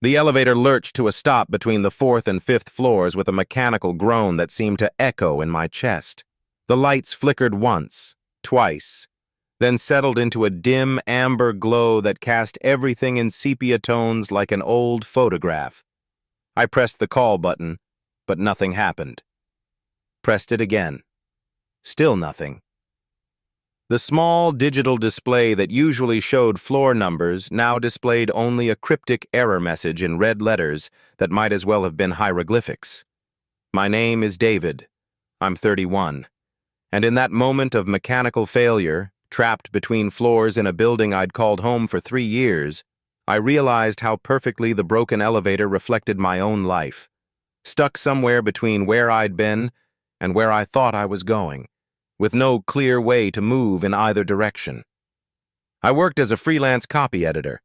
The elevator lurched to a stop between the fourth and fifth floors with a mechanical groan that seemed to echo in my chest. The lights flickered once, twice, then settled into a dim amber glow that cast everything in sepia tones like an old photograph. I pressed the call button, but nothing happened. Pressed it again. Still nothing. The small digital display that usually showed floor numbers now displayed only a cryptic error message in red letters that might as well have been hieroglyphics. My name is David. I'm 31. And in that moment of mechanical failure, trapped between floors in a building I'd called home for 3 years, I realized how perfectly the broken elevator reflected my own life, stuck somewhere between where I'd been and where I thought I was going, with no clear way to move in either direction. I worked as a freelance copy editor,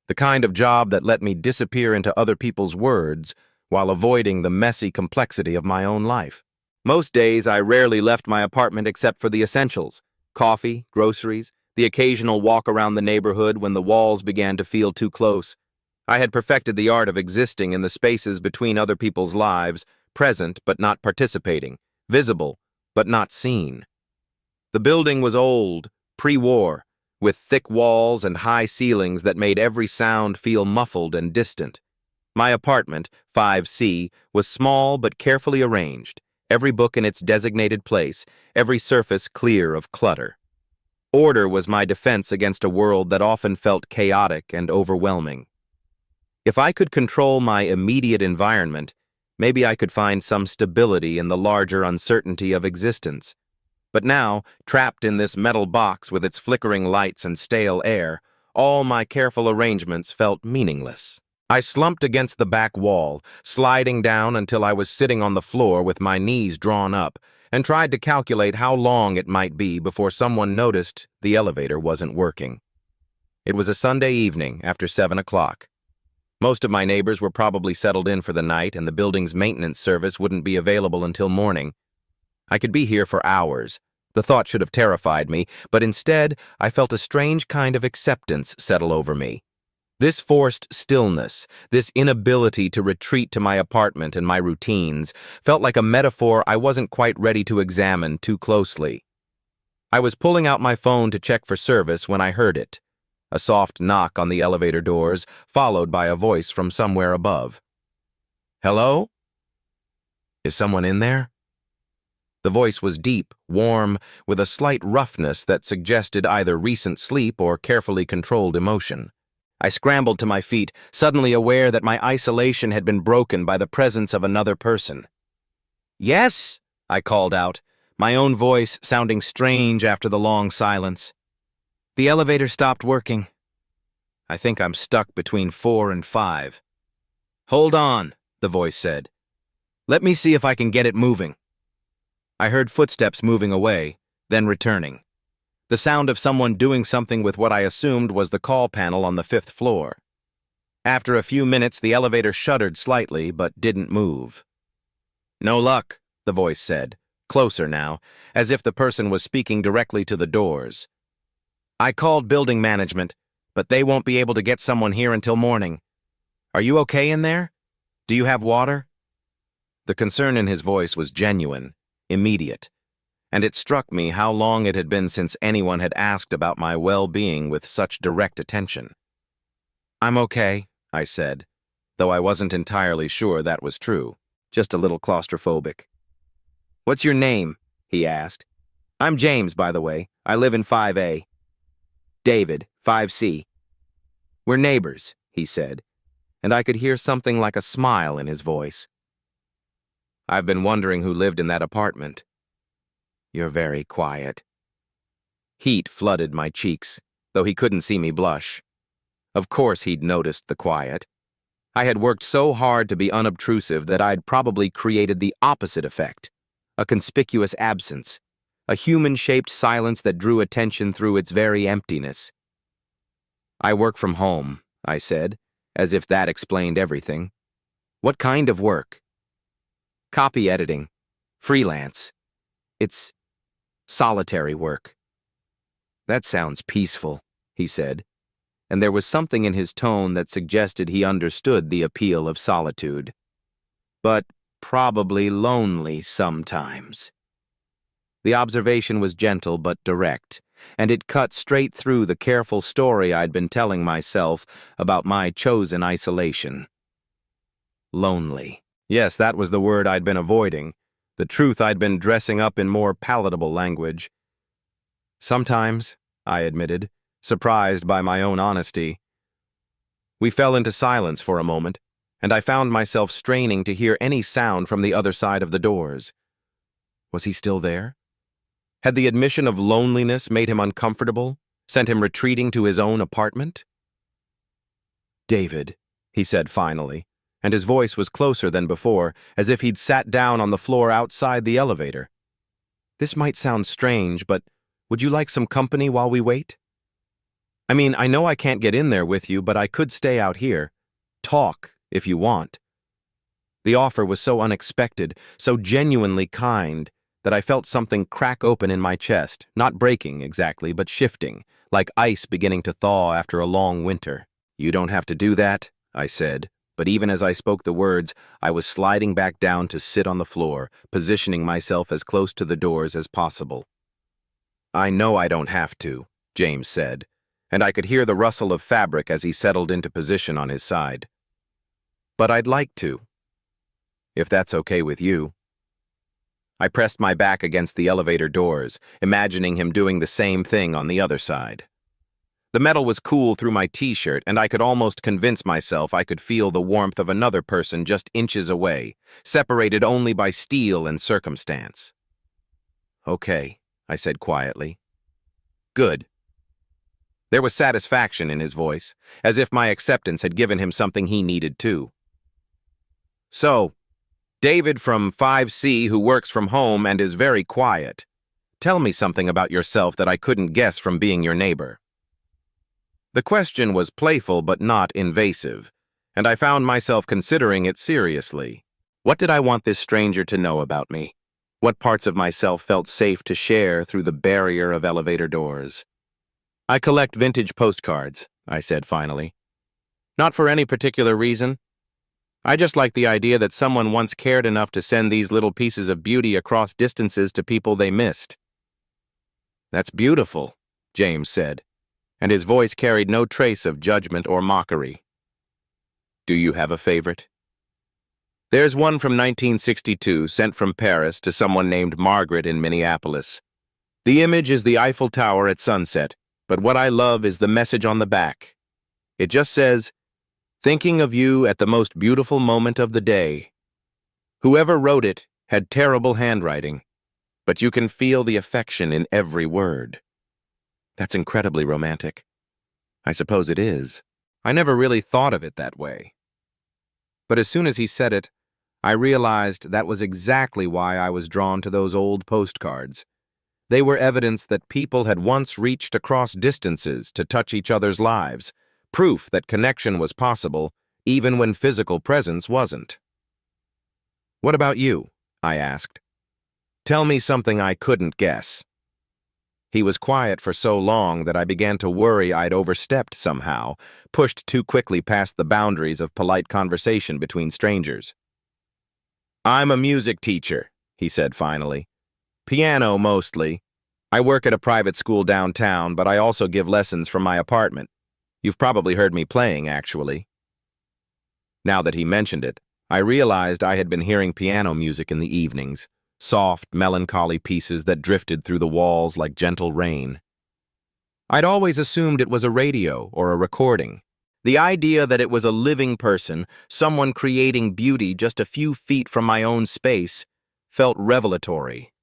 the kind of job that let me disappear into other people's words while avoiding the messy complexity of my own life. Most days, I rarely left my apartment except for the essentials: coffee, groceries, the occasional walk around the neighborhood when the walls began to feel too close. I had perfected the art of existing in the spaces between other people's lives, present but not participating, visible but not seen. The building was old, pre-war, with thick walls and high ceilings that made every sound feel muffled and distant. My apartment, 5C, was small but carefully arranged, every book in its designated place, every surface clear of clutter. Order was my defense against a world that often felt chaotic and overwhelming. If I could control my immediate environment, maybe I could find some stability in the larger uncertainty of existence. But now, trapped in this metal box with its flickering lights and stale air, all my careful arrangements felt meaningless. I slumped against the back wall, sliding down until I was sitting on the floor with my knees drawn up, and tried to calculate how long it might be before someone noticed the elevator wasn't working. It was a Sunday evening after 7 o'clock. Most of my neighbors were probably settled in for the night, and the building's maintenance service wouldn't be available until morning. I could be here for hours. The thought should have terrified me, but instead, I felt a strange kind of acceptance settle over me. This forced stillness, this inability to retreat to my apartment and my routines, felt like a metaphor I wasn't quite ready to examine too closely. I was pulling out my phone to check for service when I heard it. A soft knock on the elevator doors, followed by a voice from somewhere above. "Hello? Is someone in there?" The voice was deep, warm, with a slight roughness that suggested either recent sleep or carefully controlled emotion. I scrambled to my feet, suddenly aware that my isolation had been broken by the presence of another person. "Yes," I called out, my own voice sounding strange after the long silence. "The elevator stopped working. I think I'm stuck between 4 and 5. "Hold on," the voice said. "Let me see if I can get it moving." I heard footsteps moving away, then returning. The sound of someone doing something with what I assumed was the call panel on the 5th floor. After a few minutes, the elevator shuddered slightly, but didn't move. "No luck," the voice said, closer now, as if the person was speaking directly to the doors. "I called building management, but they won't be able to get someone here until morning. Are you okay in there? Do you have water?" The concern in his voice was genuine, immediate, and it struck me how long it had been since anyone had asked about my well-being with such direct attention. "I'm okay," I said, though I wasn't entirely sure that was true, just a little claustrophobic. "What's your name?" he asked. "I'm James, by the way. I live in 5A. "David, 5C. "We're neighbors," he said, and I could hear something like a smile in his voice. "I've been wondering who lived in that apartment." "You're very quiet." Heat flooded my cheeks, though he couldn't see me blush. Of course he'd noticed the quiet. I had worked so hard to be unobtrusive that I'd probably created the opposite effect, a conspicuous absence, a human-shaped silence that drew attention through its very emptiness. "I work from home," I said, as if that explained everything. "What kind of work?" "Copy editing. Freelance. It's solitary work." "That sounds peaceful," he said, and there was something in his tone that suggested he understood the appeal of solitude. But probably lonely sometimes. The observation was gentle but direct, and it cut straight through the careful story I'd been telling myself about my chosen isolation. Lonely. Yes, that was the word I'd been avoiding, the truth I'd been dressing up in more palatable language. Sometimes, I admitted, surprised by my own honesty. We fell into silence for a moment, and I found myself straining to hear any sound from the other side of the doors. Was he still there? Had the admission of loneliness made him uncomfortable, sent him retreating to his own apartment? "David," he said finally, and his voice was closer than before, as if he'd sat down on the floor outside the elevator. "This might sound strange, but would you like some company while we wait? I mean, I know I can't get in there with you, but I could stay out here. Talk, if you want." The offer was so unexpected, so genuinely kind, that I felt something crack open in my chest, not breaking exactly, but shifting, like ice beginning to thaw after a long winter. "You don't have to do that," I said, but even as I spoke the words, I was sliding back down to sit on the floor, positioning myself as close to the doors as possible. "I know I don't have to," James said, and I could hear the rustle of fabric as he settled into position on his side. "But I'd like to, if that's okay with you." I pressed my back against the elevator doors, imagining him doing the same thing on the other side. The metal was cool through my t-shirt, and I could almost convince myself I could feel the warmth of another person just inches away, separated only by steel and circumstance. "Okay," I said quietly. "Good." There was satisfaction in his voice, as if my acceptance had given him something he needed too. "So, David from 5C who works from home and is very quiet. Tell me something about yourself that I couldn't guess from being your neighbor." The question was playful but not invasive, and I found myself considering it seriously. What did I want this stranger to know about me? What parts of myself felt safe to share through the barrier of elevator doors? "I collect vintage postcards," I said finally. "Not for any particular reason. I just like the idea that someone once cared enough to send these little pieces of beauty across distances to people they missed." "That's beautiful," James said, and his voice carried no trace of judgment or mockery. "Do you have a favorite?" "There's one from 1962 sent from Paris to someone named Margaret in Minneapolis. The image is the Eiffel Tower at sunset, but what I love is the message on the back. It just says, 'Thinking of you at the most beautiful moment of the day.' Whoever wrote it had terrible handwriting, but you can feel the affection in every word." "That's incredibly romantic." "I suppose it is. I never really thought of it that way." But as soon as he said it, I realized that was exactly why I was drawn to those old postcards. They were evidence that people had once reached across distances to touch each other's lives, proof that connection was possible, even when physical presence wasn't. "What about you?" I asked. "Tell me something I couldn't guess." He was quiet for so long that I began to worry I'd overstepped somehow, pushed too quickly past the boundaries of polite conversation between strangers. "I'm a music teacher," he said finally. "Piano mostly. I work at a private school downtown, but I also give lessons from my apartment. You've probably heard me playing, actually." Now that he mentioned it, I realized I had been hearing piano music in the evenings, soft, melancholy pieces that drifted through the walls like gentle rain. I'd always assumed it was a radio or a recording. The idea that it was a living person, someone creating beauty just a few feet from my own space, felt revelatory.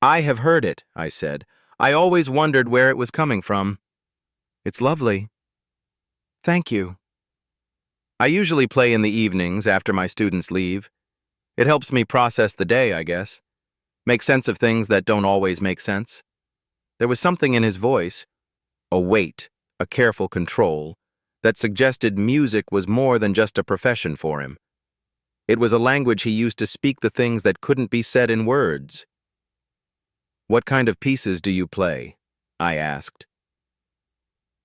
"I have heard it," I said. "I always wondered where it was coming from." "It's lovely." "Thank you." I usually play in the evenings after my students leave. It helps me process the day, I guess. Make sense of things that don't always make sense. There was something in his voice, a weight, a careful control, that suggested music was more than just a profession for him. It was a language he used to speak the things that couldn't be said in words. "What kind of pieces do you play?" I asked.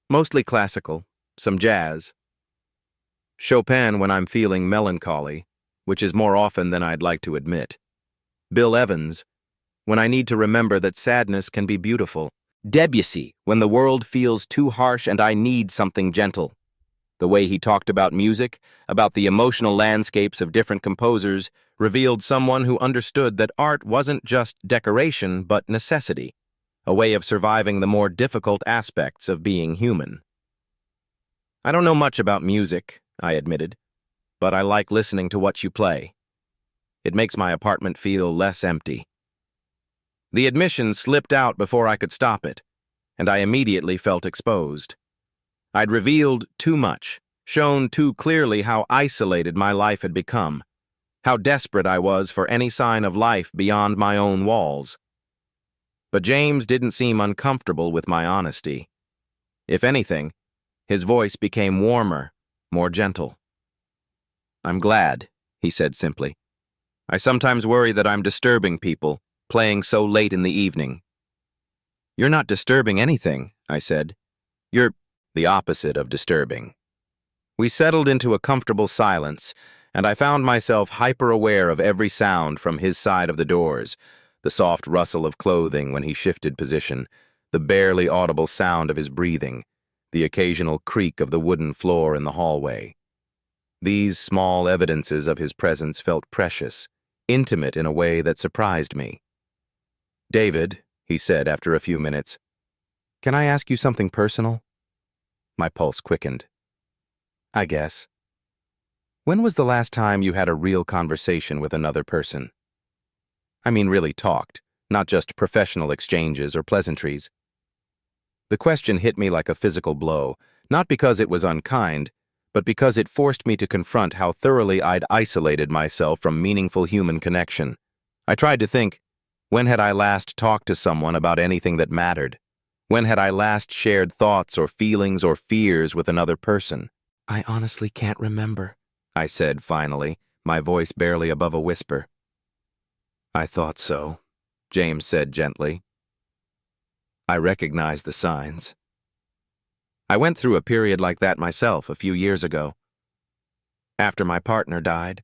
"Mostly classical. some jazz. Chopin when I'm feeling melancholy, which is more often than I'd like to admit. Bill Evans when I need to remember that sadness can be beautiful. Debussy when the world feels too harsh and I need something gentle. The way he talked about music, about the emotional landscapes of different composers, revealed someone who understood that art wasn't just decoration but necessity, a way of surviving the more difficult aspects of being human. I don't know much about music, I admitted, but I like listening to what you play. It makes my apartment feel less empty. The admission slipped out before I could stop it, and I immediately felt exposed. I'd revealed too much, shown too clearly how isolated my life had become, how desperate I was for any sign of life beyond my own walls. But James didn't seem uncomfortable with my honesty. If anything, his voice became warmer, more gentle. "I'm glad," he said simply. "I sometimes worry that I'm disturbing people, playing so late in the evening." "You're not disturbing anything," I said. "You're the opposite of disturbing." We settled into a comfortable silence, and I found myself hyper-aware of every sound from his side of the doors, the soft rustle of clothing when he shifted position, the barely audible sound of his breathing, the occasional creak of the wooden floor in the hallway. These small evidences of his presence felt precious, intimate in a way that surprised me. "David," he said after a few minutes, "can I ask you something personal?" My pulse quickened. "I guess." "When was the last time you had a real conversation with another person? I mean really talked, not just professional exchanges or pleasantries." The question hit me like a physical blow, not because it was unkind, but because it forced me to confront how thoroughly I'd isolated myself from meaningful human connection. I tried to think, when had I last talked to someone about anything that mattered? When had I last shared thoughts or feelings or fears with another person? "I honestly can't remember," I said finally, my voice barely above a whisper. "I thought so," James said gently. I recognized the signs. I went through a period like that myself a few years ago. After my partner died.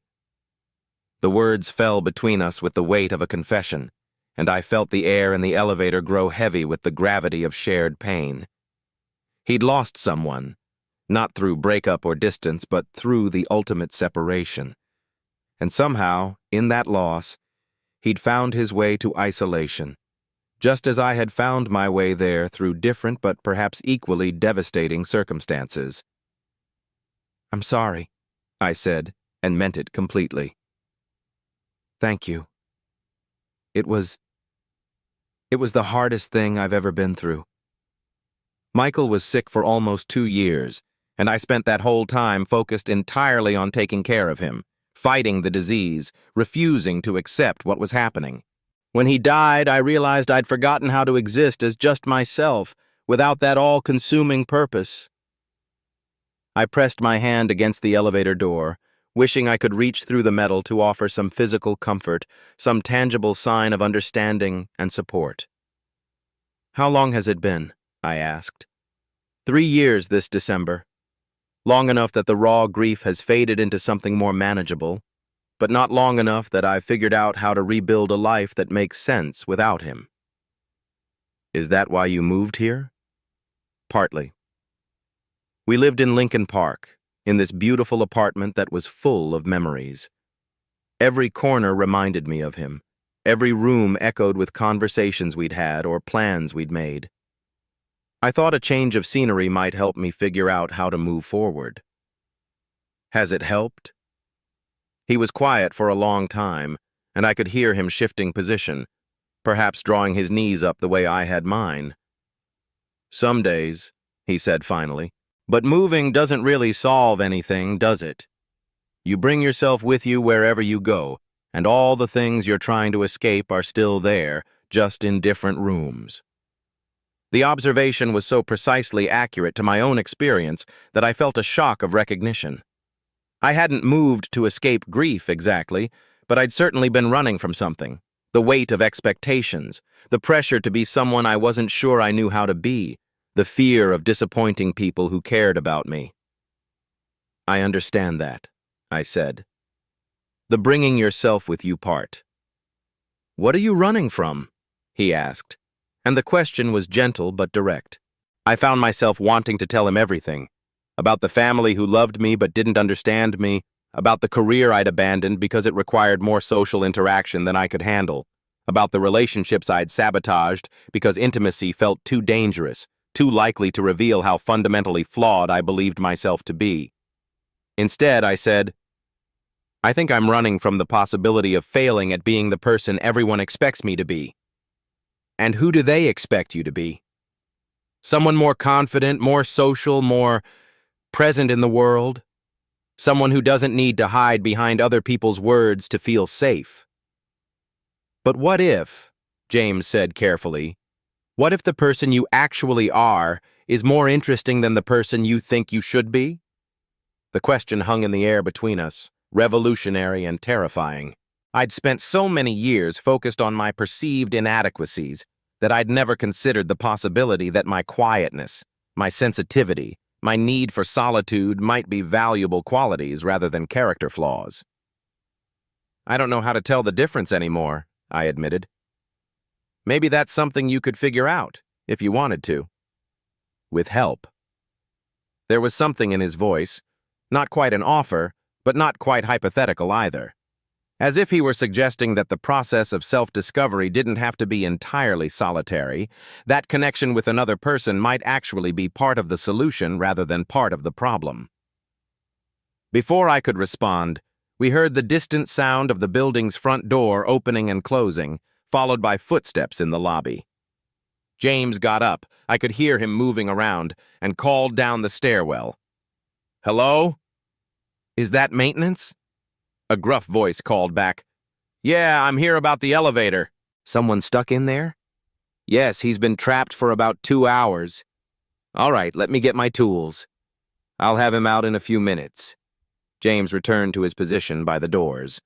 The words fell between us with the weight of a confession, and I felt the air in the elevator grow heavy with the gravity of shared pain. He'd lost someone, not through breakup or distance, but through the ultimate separation. And somehow, in that loss, he'd found his way to isolation, just as I had found my way there through different but perhaps equally devastating circumstances. "I'm sorry," I said, and meant it completely. "Thank you. It was the hardest thing I've ever been through." Michael was sick for almost 2 years, and I spent that whole time focused entirely on taking care of him, fighting the disease, refusing to accept what was happening. When he died, I realized I'd forgotten how to exist as just myself, without that all-consuming purpose. I pressed my hand against the elevator door, wishing I could reach through the metal to offer some physical comfort, some tangible sign of understanding and support. "How long has it been?" I asked. 3 years this December. Long enough that the raw grief has faded into something more manageable, but not long enough that I've figured out how to rebuild a life that makes sense without him. "Is that why you moved here?" "Partly. We lived in Lincoln Park, in this beautiful apartment that was full of memories. Every corner reminded me of him. Every room echoed with conversations we'd had or plans we'd made. I thought a change of scenery might help me figure out how to move forward." "Has it helped?" He was quiet for a long time, and I could hear him shifting position, perhaps drawing his knees up the way I had mine. "Some days," he said finally, "but moving doesn't really solve anything, does it? You bring yourself with you wherever you go, and all the things you're trying to escape are still there, just in different rooms." The observation was so precisely accurate to my own experience that I felt a shock of recognition. I hadn't moved to escape grief exactly, but I'd certainly been running from something. The weight of expectations, the pressure to be someone I wasn't sure I knew how to be, the fear of disappointing people who cared about me. "I understand that," I said. "The bringing yourself with you part." "What are you running from?" he asked, and the question was gentle but direct. I found myself wanting to tell him everything, about the family who loved me but didn't understand me, about the career I'd abandoned because it required more social interaction than I could handle, about the relationships I'd sabotaged because intimacy felt too dangerous, too likely to reveal how fundamentally flawed I believed myself to be. Instead, I said, "I think I'm running from the possibility of failing at being the person everyone expects me to be." "And who do they expect you to be?" "Someone more confident, more social, more present in the world. Someone who doesn't need to hide behind other people's words to feel safe." "But what if," James said carefully, "what if the person you actually are is more interesting than the person you think you should be?" The question hung in the air between us, revolutionary and terrifying. I'd spent so many years focused on my perceived inadequacies that I'd never considered the possibility that my quietness, my sensitivity, my need for solitude might be valuable qualities rather than character flaws. "I don't know how to tell the difference anymore," I admitted. "Maybe that's something you could figure out, if you wanted to. With help." There was something in his voice, not quite an offer, but not quite hypothetical either. As if he were suggesting that the process of self-discovery didn't have to be entirely solitary, that connection with another person might actually be part of the solution rather than part of the problem. Before I could respond, we heard the distant sound of the building's front door opening and closing, followed by footsteps in the lobby. James got up, I could hear him moving around, and called down the stairwell. "Hello? Is that maintenance?" A gruff voice called back. "Yeah, I'm here about the elevator." "Someone stuck in there?" "Yes, he's been trapped for about 2 hours." "All right, let me get my tools. I'll have him out in a few minutes." James returned to his position by the doors.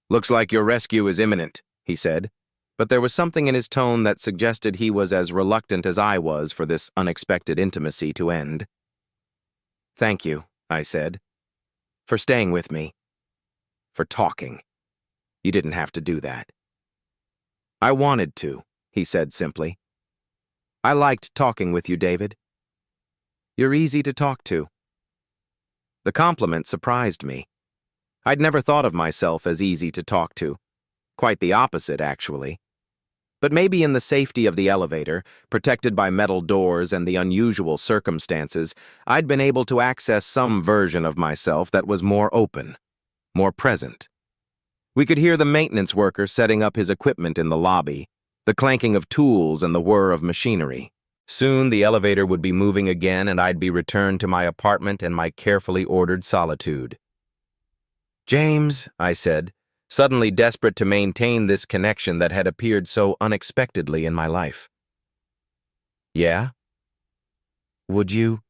"Looks like your rescue is imminent," he said, but there was something in his tone that suggested he was as reluctant as I was for this unexpected intimacy to end. "Thank you," I said, "for staying with me. For talking. You didn't have to do that." "I wanted to," he said simply. "I liked talking with you, David. You're easy to talk to." The compliment surprised me. I'd never thought of myself as easy to talk to. Quite the opposite, actually. But maybe in the safety of the elevator, protected by metal doors and the unusual circumstances, I'd been able to access some version of myself that was more open, more present. We could hear the maintenance worker setting up his equipment in the lobby, the clanking of tools and the whir of machinery. Soon the elevator would be moving again and I'd be returned to my apartment and my carefully ordered solitude. "James," I said, suddenly desperate to maintain this connection that had appeared so unexpectedly in my life. "Yeah? Would you?"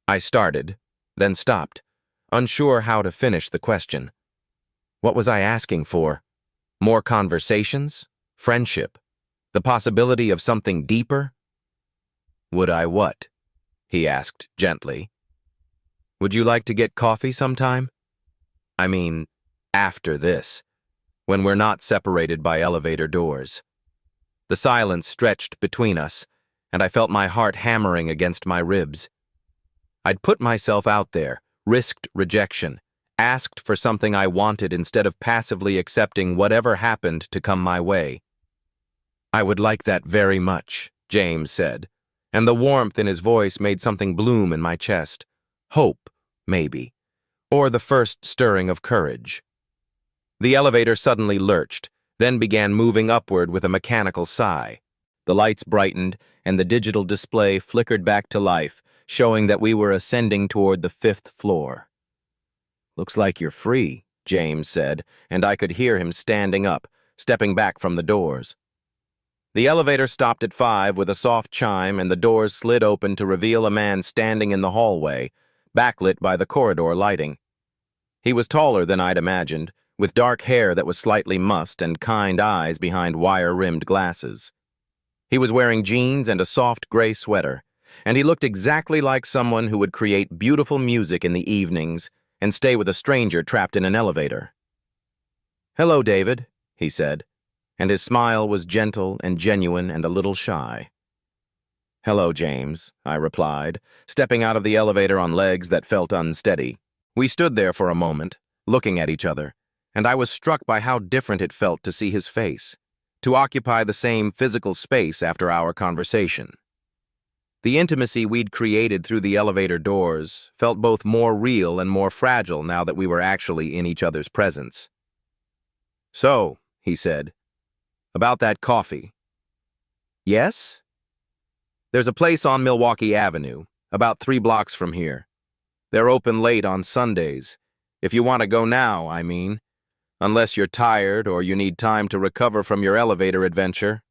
I started, then stopped, unsure how to finish the question. What was I asking for? More conversations? Friendship? The possibility of something deeper? "Would I what?" he asked gently. "Would you like to get coffee sometime? I mean, after this, when we're not separated by elevator doors." The silence stretched between us, and I felt my heart hammering against my ribs. I'd put myself out there, risked rejection, asked for something I wanted instead of passively accepting whatever happened to come my way. "I would like that very much," James said, and the warmth in his voice made something bloom in my chest. Hope, maybe, or the first stirring of courage. The elevator suddenly lurched, then began moving upward with a mechanical sigh. The lights brightened, and the digital display flickered back to life, showing that we were ascending toward the 5th floor. "Looks like you're free," James said, and I could hear him standing up, stepping back from the doors. The elevator stopped at 5 with a soft chime, and the doors slid open to reveal a man standing in the hallway, backlit by the corridor lighting. He was taller than I'd imagined, with dark hair that was slightly mussed and kind eyes behind wire-rimmed glasses. He was wearing jeans and a soft gray sweater, and he looked exactly like someone who would create beautiful music in the evenings and stay with a stranger trapped in an elevator. "Hello, David," he said, and his smile was gentle and genuine and a little shy. "Hello, James," I replied, stepping out of the elevator on legs that felt unsteady. We stood there for a moment, looking at each other, and I was struck by how different it felt to see his face, to occupy the same physical space after our conversation. The intimacy we'd created through the elevator doors felt both more real and more fragile now that we were actually in each other's presence. "So," he said, "about that coffee." "Yes?" "There's a place on Milwaukee Avenue, about 3 blocks from here. They're open late on Sundays. If you want to go now, I mean. Unless you're tired or you need time to recover from your elevator adventure."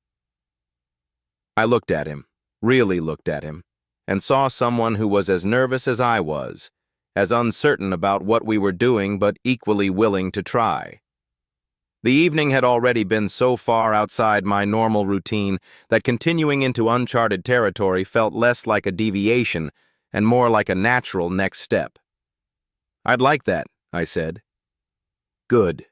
I looked at him, really looked at him, and saw someone who was as nervous as I was, as uncertain about what we were doing but equally willing to try. The evening had already been so far outside my normal routine that continuing into uncharted territory felt less like a deviation and more like a natural next step. "I'd like that," I said. "Good."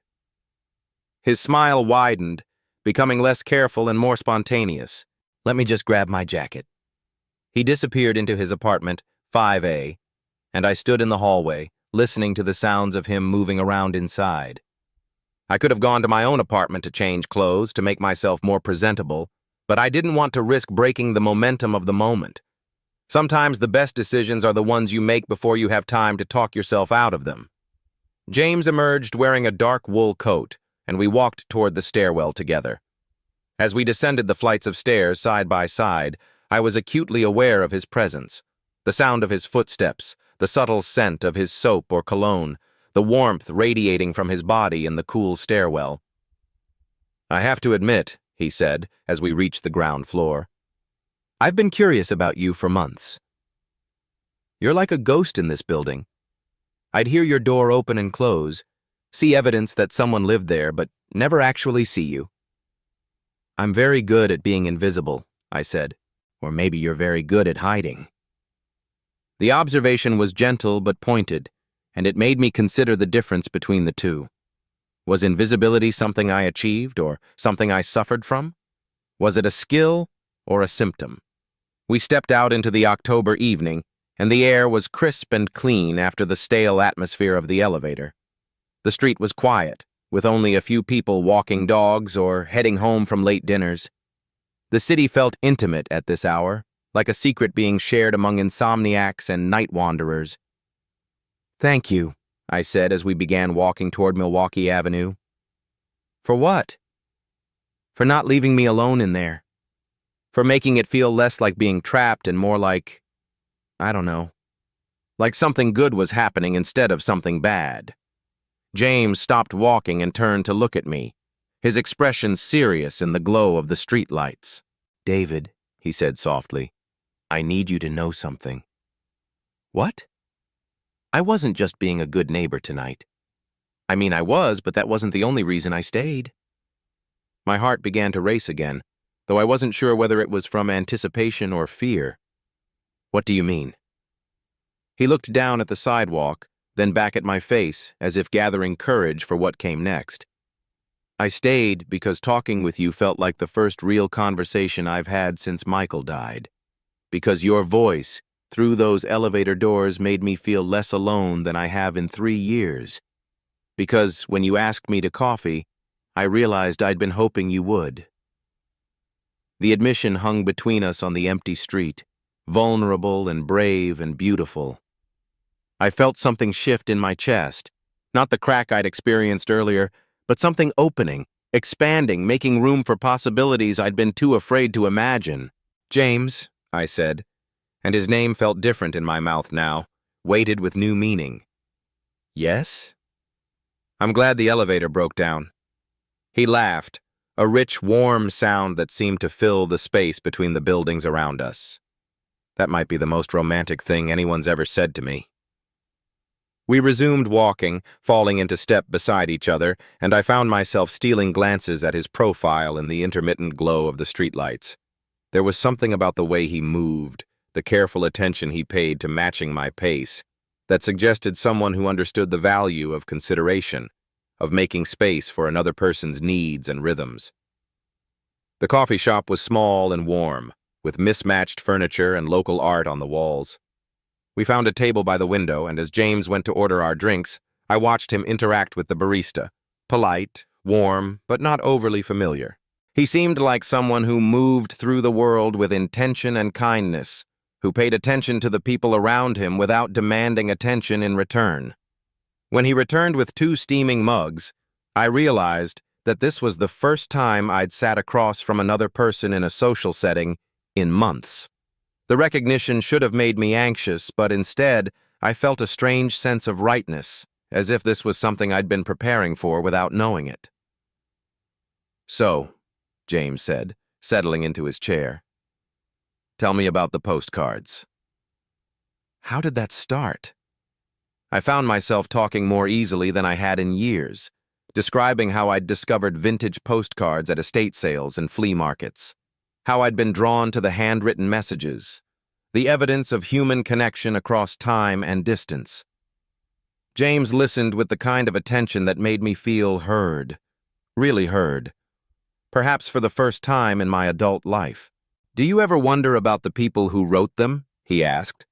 His smile widened, becoming less careful and more spontaneous. "Let me just grab my jacket." He disappeared into his apartment, 5A, and I stood in the hallway, listening to the sounds of him moving around inside. I could have gone to my own apartment to change clothes, to make myself more presentable, but I didn't want to risk breaking the momentum of the moment. Sometimes the best decisions are the ones you make before you have time to talk yourself out of them. James emerged wearing a dark wool coat, and we walked toward the stairwell together. As we descended the flights of stairs side by side, I was acutely aware of his presence, the sound of his footsteps, the subtle scent of his soap or cologne, the warmth radiating from his body in the cool stairwell. "I have to admit," he said, as we reached the ground floor, "I've been curious about you for months. You're like a ghost in this building. I'd hear your door open and close, see evidence that someone lived there, but never actually see you." "I'm very good at being invisible," I said. "Or maybe you're very good at hiding." The observation was gentle but pointed, and it made me consider the difference between the two. Was invisibility something I achieved or something I suffered from? Was it a skill or a symptom? We stepped out into the October evening, and the air was crisp and clean after the stale atmosphere of the elevator. The street was quiet, with only a few people walking dogs or heading home from late dinners. The city felt intimate at this hour, like a secret being shared among insomniacs and night wanderers. "Thank you," I said as we began walking toward Milwaukee Avenue. "For what?" "For not leaving me alone in there. For making it feel less like being trapped and more like, I don't know, like something good was happening instead of something bad." James stopped walking and turned to look at me, his expression serious in the glow of the streetlights. "David," he said softly, "I need you to know something." "What?" "I wasn't just being a good neighbor tonight. I mean, I was, but that wasn't the only reason I stayed." My heart began to race again, though I wasn't sure whether it was from anticipation or fear. "What do you mean?" He looked down at the sidewalk, then back at my face, as if gathering courage for what came next. "I stayed because talking with you felt like the first real conversation I've had since Michael died. Because your voice, through those elevator doors, made me feel less alone than I have in 3 years. Because when you asked me to coffee, I realized I'd been hoping you would." The admission hung between us on the empty street, vulnerable and brave and beautiful. I felt something shift in my chest, not the crack I'd experienced earlier, but something opening, expanding, making room for possibilities I'd been too afraid to imagine. "James," I said, and his name felt different in my mouth now, weighted with new meaning. "Yes?" "I'm glad the elevator broke down." He laughed, a rich, warm sound that seemed to fill the space between the buildings around us. That might be the most romantic thing anyone's ever said to me. We resumed walking, falling into step beside each other, and I found myself stealing glances at his profile in the intermittent glow of the streetlights. There was something about the way he moved, the careful attention he paid to matching my pace, that suggested someone who understood the value of consideration, of making space for another person's needs and rhythms. The coffee shop was small and warm, with mismatched furniture and local art on the walls. We found a table by the window, and as James went to order our drinks, I watched him interact with the barista, polite, warm, but not overly familiar. He seemed like someone who moved through the world with intention and kindness, who paid attention to the people around him without demanding attention in return. When he returned with 2 steaming mugs, I realized that this was the first time I'd sat across from another person in a social setting in months. The recognition should have made me anxious, but instead, I felt a strange sense of rightness, as if this was something I'd been preparing for without knowing it. "So," James said, settling into his chair, "tell me about the postcards." How did that start? I found myself talking more easily than I had in years, describing how I'd discovered vintage postcards at estate sales and flea markets, how I'd been drawn to the handwritten messages, the evidence of human connection across time and distance. James listened with the kind of attention that made me feel heard, really heard, perhaps for the first time in my adult life. "Do you ever wonder about the people who wrote them?" he asked.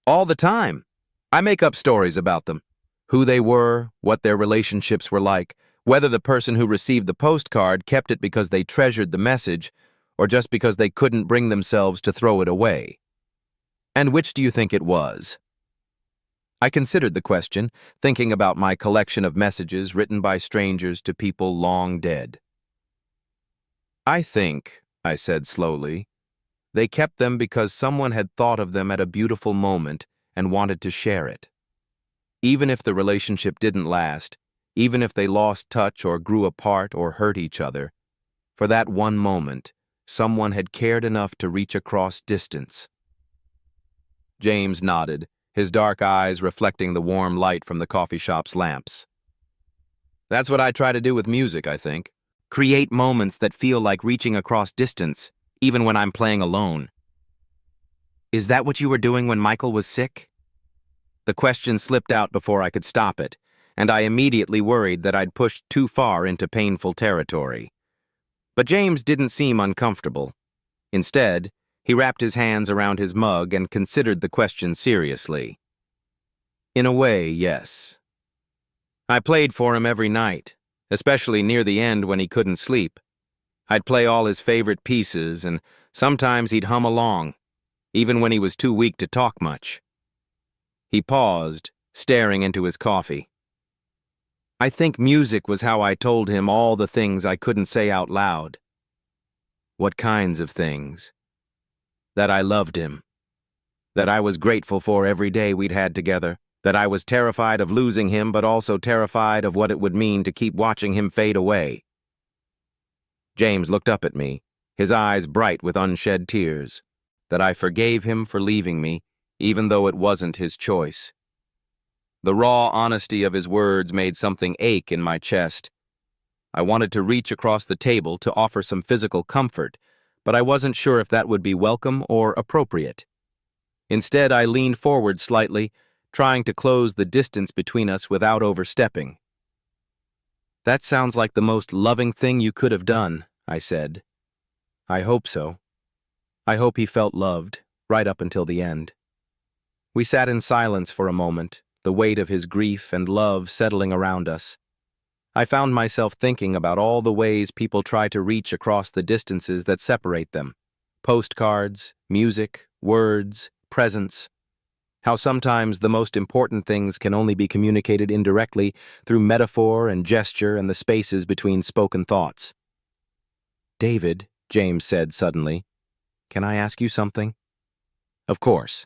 "All the time. I make up stories about them. Who they were, what their relationships were like, whether the person who received the postcard kept it because they treasured the message or just because they couldn't bring themselves to throw it away. And which do you think it was?" I considered the question, thinking about my collection of messages written by strangers to people long dead. "I think," I said slowly, "they kept them because someone had thought of them at a beautiful moment and wanted to share it. Even if the relationship didn't last, even if they lost touch or grew apart or hurt each other, for that one moment, someone had cared enough to reach across distance." James nodded, his dark eyes reflecting the warm light from the coffee shop's lamps. "That's what I try to do with music, I think. Create moments that feel like reaching across distance, even when I'm playing alone." "Is that what you were doing when Michael was sick?" The question slipped out before I could stop it, and I immediately worried that I'd pushed too far into painful territory. But James didn't seem uncomfortable. Instead, he wrapped his hands around his mug and considered the question seriously. "In a way, yes. I played for him every night, especially near the end when he couldn't sleep. I'd play all his favorite pieces, and sometimes he'd hum along, even when he was too weak to talk much." He paused, staring into his coffee. "I think music was how I told him all the things I couldn't say out loud." "What kinds of things?" "That I loved him. That I was grateful for every day we'd had together. That I was terrified of losing him, but also terrified of what it would mean to keep watching him fade away." James looked up at me, his eyes bright with unshed tears. That I forgave him for leaving me, even though it wasn't his choice. The raw honesty of his words made something ache in my chest. I wanted to reach across the table to offer some physical comfort, but I wasn't sure if that would be welcome or appropriate. Instead, I leaned forward slightly, trying to close the distance between us without overstepping. "That sounds like the most loving thing you could have done," I said. "I hope so. I hope he felt loved, right up until the end." We sat in silence for a moment, the weight of his grief and love settling around us. I found myself thinking about all the ways people try to reach across the distances that separate them. Postcards, music, words, presence. How sometimes the most important things can only be communicated indirectly through metaphor and gesture and the spaces between spoken thoughts. "David," James said suddenly, "can I ask you something?" "Of course."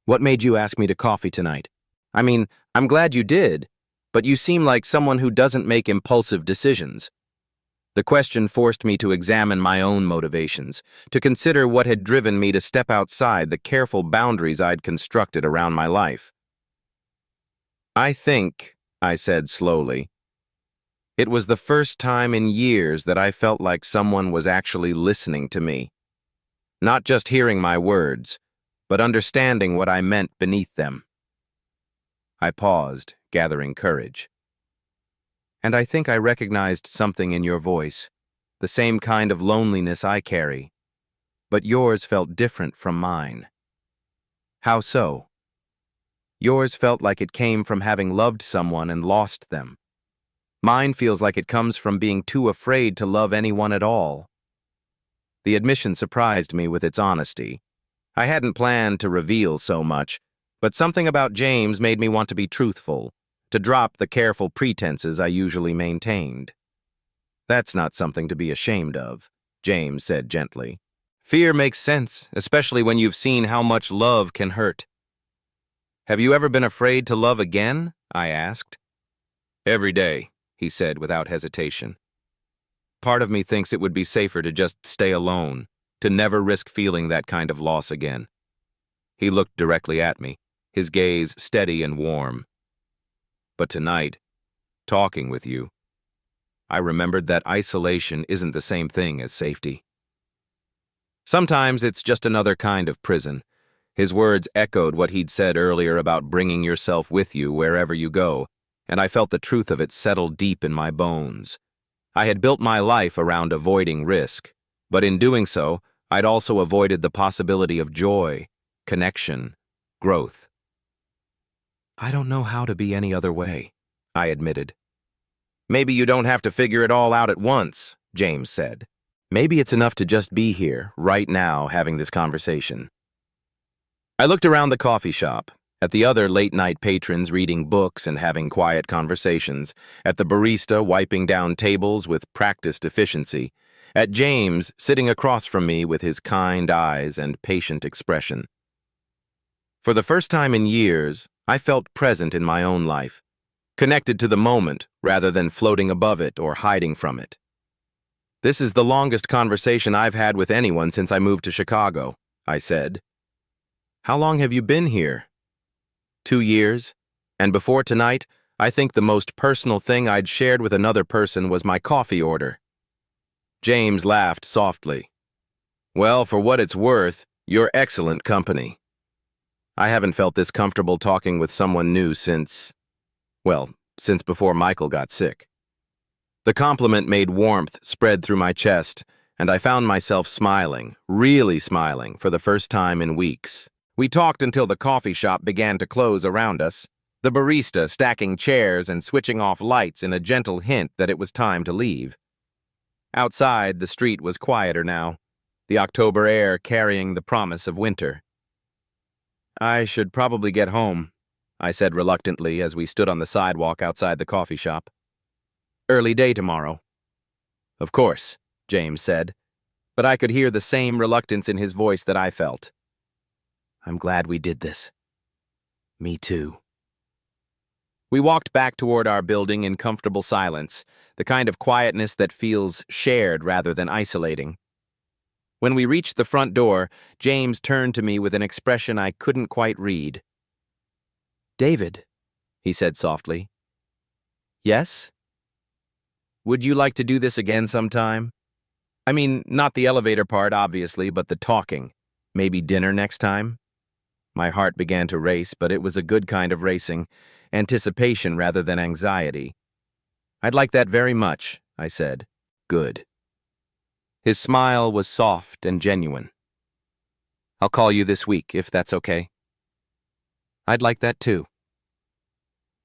"What made you ask me to coffee tonight? I mean, I'm glad you did, but you seem like someone who doesn't make impulsive decisions." The question forced me to examine my own motivations, to consider what had driven me to step outside the careful boundaries I'd constructed around my life. "I think," I said slowly, "it was the first time in years that I felt like someone was actually listening to me. not just hearing my words, but understanding what I meant beneath them. I paused, gathering courage. And I think I recognized something in your voice, the same kind of loneliness I carry, but yours felt different from mine. How so? Yours felt like it came from having loved someone and lost them. Mine feels like it comes from being too afraid to love anyone at all. The admission surprised me with its honesty. I hadn't planned to reveal so much, but something about James made me want to be truthful, to drop the careful pretenses I usually maintained. That's not something to be ashamed of, James said gently. Fear makes sense, especially when you've seen how much love can hurt. Have you ever been afraid to love again? I asked. Every day, he said without hesitation. Part of me thinks it would be safer to just stay alone, to never risk feeling that kind of loss again. He looked directly at me, his gaze steady and warm. But tonight, talking with you, I remembered that isolation isn't the same thing as safety. Sometimes it's just another kind of prison. His words echoed what he'd said earlier about bringing yourself with you wherever you go, and I felt the truth of it settle deep in my bones. I had built my life around avoiding risk, but in doing so, I'd also avoided the possibility of joy, connection, growth. I don't know how to be any other way, I admitted. Maybe you don't have to figure it all out at once, James said. Maybe it's enough to just be here, right now, having this conversation. I looked around the coffee shop, at the other late-night patrons reading books and having quiet conversations, at the barista wiping down tables with practiced efficiency, at James sitting across from me with his kind eyes and patient expression. For the first time in years, I felt present in my own life, connected to the moment rather than floating above it or hiding from it. This is the longest conversation I've had with anyone since I moved to Chicago, I said. How long have you been here? 2 years, and before tonight, I think the most personal thing I'd shared with another person was my coffee order. James laughed softly. Well, for what it's worth, you're excellent company. I haven't felt this comfortable talking with someone new since before Michael got sick. The compliment made warmth spread through my chest, and I found myself smiling, really smiling, for the first time in weeks. We talked until the coffee shop began to close around us, the barista stacking chairs and switching off lights in a gentle hint that it was time to leave. Outside, the street was quieter now, the October air carrying the promise of winter. I should probably get home, I said reluctantly as we stood on the sidewalk outside the coffee shop. Early day tomorrow. Of course, James said, but I could hear the same reluctance in his voice that I felt. I'm glad we did this. Me too. We walked back toward our building in comfortable silence, the kind of quietness that feels shared rather than isolating. When we reached the front door, James turned to me with an expression I couldn't quite read. David, he said softly. Yes? Would you like to do this again sometime? I mean, not the elevator part, obviously, but the talking. Maybe dinner next time? My heart began to race, but it was a good kind of racing, anticipation rather than anxiety. I'd like that very much, I said. Good. His smile was soft and genuine. I'll call you this week, if that's okay. I'd like that too.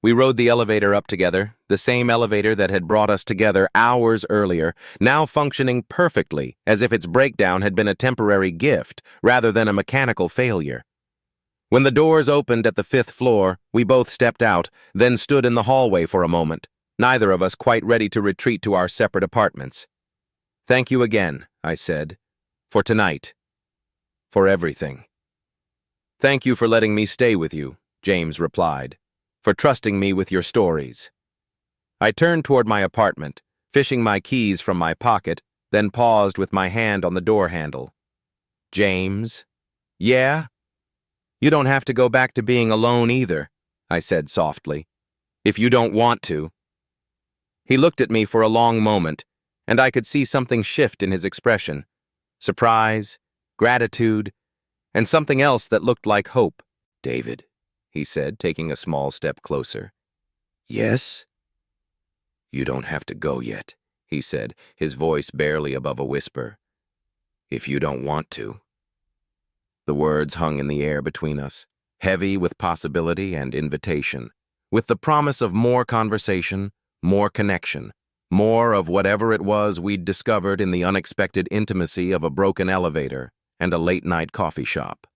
We rode the elevator up together, the same elevator that had brought us together hours earlier, now functioning perfectly, as if its breakdown had been a temporary gift rather than a mechanical failure. When the doors opened at the 5th floor, we both stepped out, then stood in the hallway for a moment, neither of us quite ready to retreat to our separate apartments. Thank you again, I said, for tonight, for everything. Thank you for letting me stay with you, James replied, for trusting me with your stories. I turned toward my apartment, fishing my keys from my pocket, then paused with my hand on the door handle. James? Yeah? You don't have to go back to being alone either, I said softly, if you don't want to. He looked at me for a long moment, and I could see something shift in his expression. Surprise, gratitude, and something else that looked like hope. "David," he said, taking a small step closer. "Yes?" "You don't have to go yet," he said, his voice barely above a whisper. "If you don't want to." The words hung in the air between us, heavy with possibility and invitation, with the promise of more conversation, more connection, more of whatever it was we'd discovered in the unexpected intimacy of a broken elevator and a late-night coffee shop.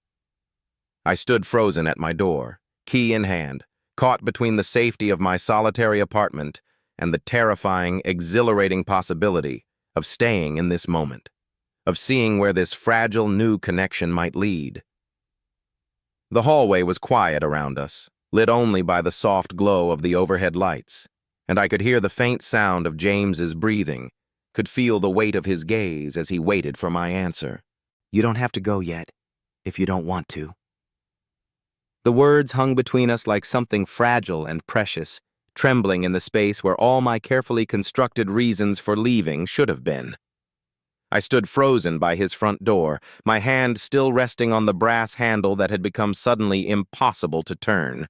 I stood frozen at my door, key in hand, caught between the safety of my solitary apartment and the terrifying, exhilarating possibility of staying in this moment, of seeing where this fragile new connection might lead. The hallway was quiet around us, lit only by the soft glow of the overhead lights, and I could hear the faint sound of James's breathing, could feel the weight of his gaze as he waited for my answer. "You don't have to go yet, if you don't want to." The words hung between us like something fragile and precious, trembling in the space where all my carefully constructed reasons for leaving should have been. I stood frozen by his front door, my hand still resting on the brass handle that had become suddenly impossible to turn.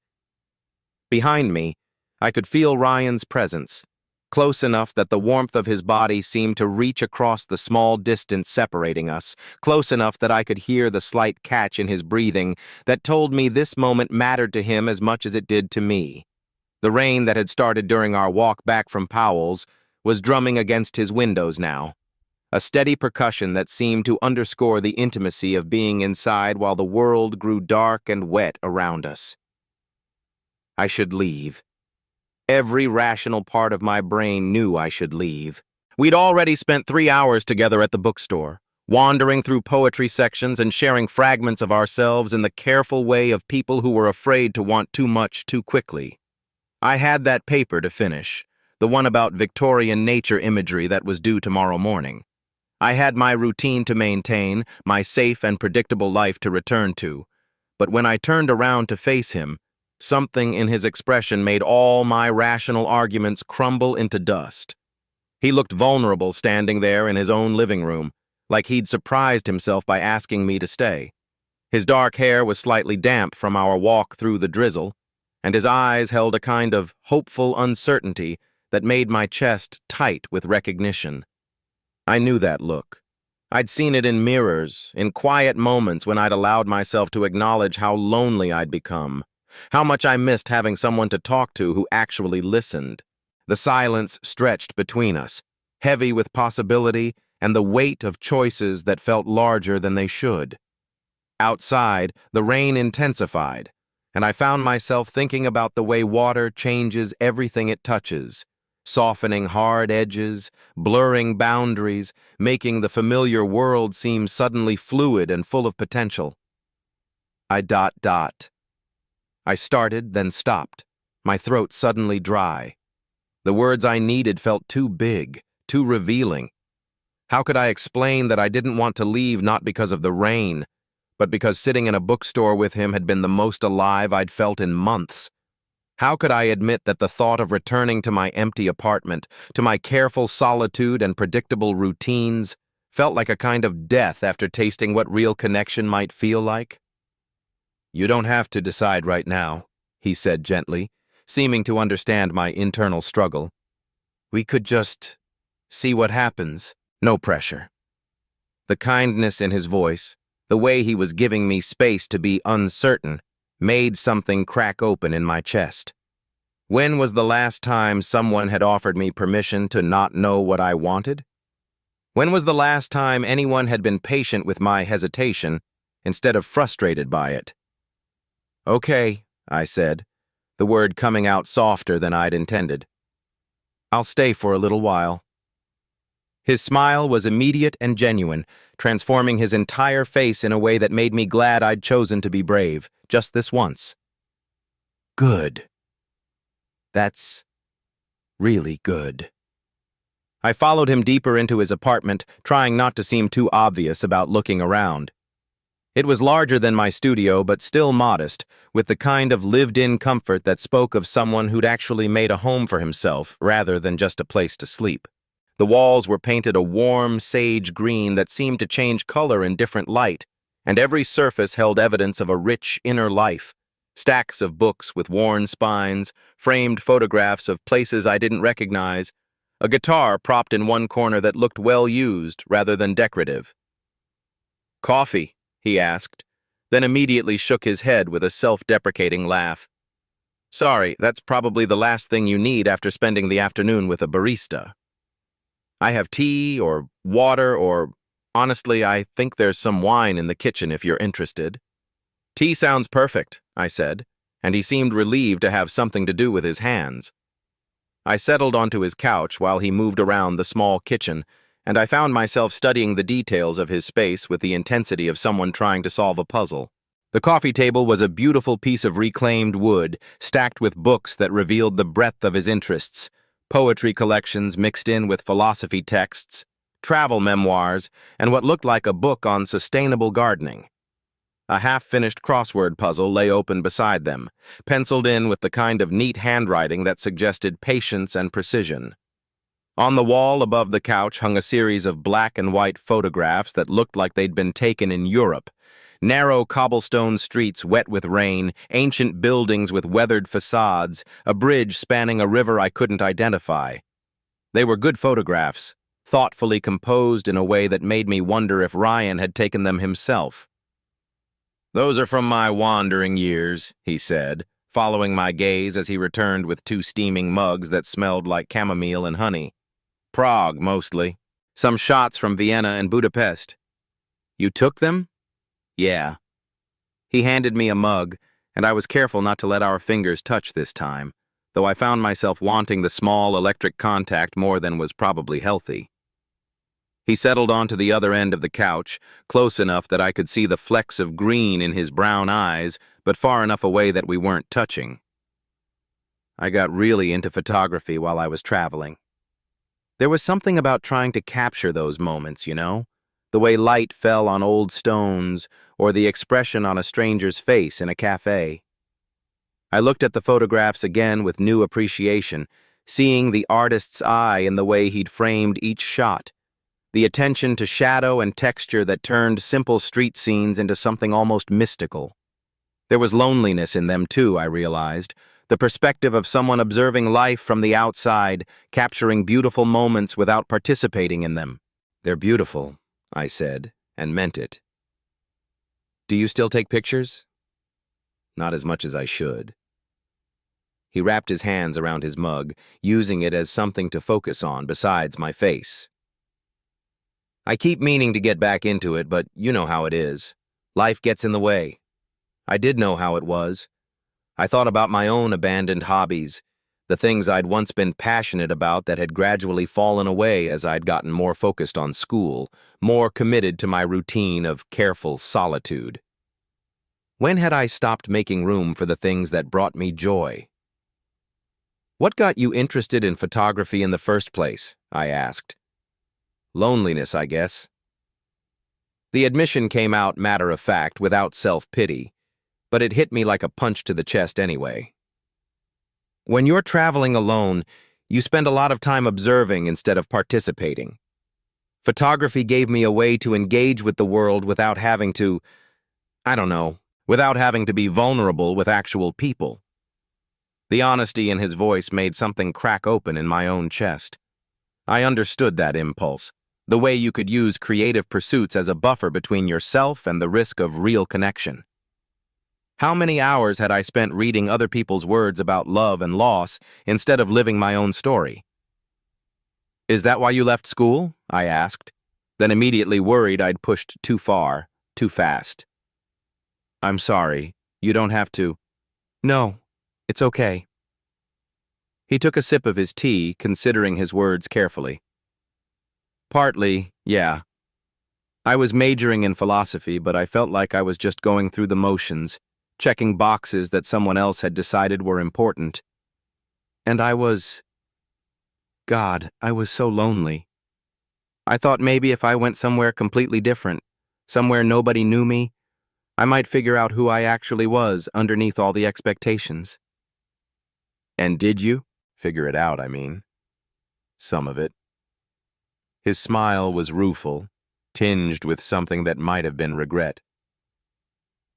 Behind me, I could feel Ryan's presence, close enough that the warmth of his body seemed to reach across the small distance separating us, close enough that I could hear the slight catch in his breathing that told me this moment mattered to him as much as it did to me. The rain that had started during our walk back from Powell's was drumming against his windows now, a steady percussion that seemed to underscore the intimacy of being inside while the world grew dark and wet around us. I should leave. Every rational part of my brain knew I should leave. We'd already spent 3 hours together at the bookstore, wandering through poetry sections and sharing fragments of ourselves in the careful way of people who were afraid to want too much too quickly. I had that paper to finish, the one about Victorian nature imagery that was due tomorrow morning. I had my routine to maintain, my safe and predictable life to return to. But when I turned around to face him, something in his expression made all my rational arguments crumble into dust. He looked vulnerable standing there in his own living room, like he'd surprised himself by asking me to stay. His dark hair was slightly damp from our walk through the drizzle, and his eyes held a kind of hopeful uncertainty that made my chest tight with recognition. I knew that look. I'd seen it in mirrors, in quiet moments when I'd allowed myself to acknowledge how lonely I'd become, how much I missed having someone to talk to who actually listened. The silence stretched between us, heavy with possibility and the weight of choices that felt larger than they should. Outside, the rain intensified, and I found myself thinking about the way water changes everything it touches, softening hard edges, blurring boundaries, making the familiar world seem suddenly fluid and full of potential. I started, then stopped, my throat suddenly dry. The words I needed felt too big, too revealing. How could I explain that I didn't want to leave not because of the rain, but because sitting in a bookstore with him had been the most alive I'd felt in months? How could I admit that the thought of returning to my empty apartment, to my careful solitude and predictable routines, felt like a kind of death after tasting what real connection might feel like? "You don't have to decide right now," he said gently, seeming to understand my internal struggle. "We could just see what happens. No pressure." The kindness in his voice, the way he was giving me space to be uncertain, made something crack open in my chest. When was the last time someone had offered me permission to not know what I wanted? When was the last time anyone had been patient with my hesitation instead of frustrated by it? "Okay," I said, the word coming out softer than I'd intended. "I'll stay for a little while." His smile was immediate and genuine, transforming his entire face in a way that made me glad I'd chosen to be brave, just this once. "Good. That's really good." I followed him deeper into his apartment, trying not to seem too obvious about looking around. It was larger than my studio, but still modest, with the kind of lived-in comfort that spoke of someone who'd actually made a home for himself rather than just a place to sleep. The walls were painted a warm sage green that seemed to change color in different light, and every surface held evidence of a rich inner life. Stacks of books with worn spines, framed photographs of places I didn't recognize, a guitar propped in one corner that looked well used rather than decorative. "Coffee?" he asked, then immediately shook his head with a self-deprecating laugh. "Sorry, that's probably the last thing you need after spending the afternoon with a barista. I have tea or water or, honestly, I think there's some wine in the kitchen if you're interested." "Tea sounds perfect," I said, and he seemed relieved to have something to do with his hands. I settled onto his couch while he moved around the small kitchen, and I found myself studying the details of his space with the intensity of someone trying to solve a puzzle. The coffee table was a beautiful piece of reclaimed wood, stacked with books that revealed the breadth of his interests, poetry collections mixed in with philosophy texts, travel memoirs, and what looked like a book on sustainable gardening. A half-finished crossword puzzle lay open beside them, penciled in with the kind of neat handwriting that suggested patience and precision. On the wall above the couch hung a series of black and white photographs that looked like they'd been taken in Europe. Narrow cobblestone streets wet with rain, ancient buildings with weathered facades, a bridge spanning a river I couldn't identify. They were good photographs, thoughtfully composed in a way that made me wonder if Ryan had taken them himself. "Those are from my wandering years," he said, following my gaze as he returned with 2 steaming mugs that smelled like chamomile and honey. "Prague, mostly. Some shots from Vienna and Budapest." "You took them?" "Yeah." He handed me a mug, and I was careful not to let our fingers touch this time, though I found myself wanting the small electric contact more than was probably healthy. He settled onto the other end of the couch, close enough that I could see the flecks of green in his brown eyes, but far enough away that we weren't touching. "I got really into photography while I was traveling. There was something about trying to capture those moments, you know? The way light fell on old stones, or the expression on a stranger's face in a cafe. I looked at the photographs again with new appreciation, seeing the artist's eye in the way he'd framed each shot, the attention to shadow and texture that turned simple street scenes into something almost mystical. There was loneliness in them too, I realized, the perspective of someone observing life from the outside, capturing beautiful moments without participating in them. "They're beautiful," I said, and meant it. "Do you still take pictures?" "Not as much as I should." He wrapped his hands around his mug, using it as something to focus on besides my face. "I keep meaning to get back into it, but you know how it is. Life gets in the way." I did know how it was. I thought about my own abandoned hobbies, the things I'd once been passionate about that had gradually fallen away as I'd gotten more focused on school, more committed to my routine of careful solitude. When had I stopped making room for the things that brought me joy? "What got you interested in photography in the first place?" I asked. "Loneliness, I guess." The admission came out matter-of-fact, without self-pity, but it hit me like a punch to the chest anyway. When you're traveling alone, you spend a lot of time observing instead of participating. Photography gave me a way to engage with the world without having to, without having to be vulnerable with actual people. The honesty in his voice made something crack open in my own chest. I understood that impulse, the way you could use creative pursuits as a buffer between yourself and the risk of real connection. How many hours had I spent reading other people's words about love and loss instead of living my own story? "Is that why you left school?" I asked, then immediately worried I'd pushed too far, too fast. "I'm sorry, you don't have to." "No, it's okay." He took a sip of his tea, considering his words carefully. "Partly, yeah. I was majoring in philosophy, but I felt like I was just going through the motions, checking boxes that someone else had decided were important. And I was so lonely. I thought maybe if I went somewhere completely different, somewhere nobody knew me, I might figure out who I actually was underneath all the expectations." "And did you? Figure it out, I mean." "Some of it." His smile was rueful, tinged with something that might have been regret.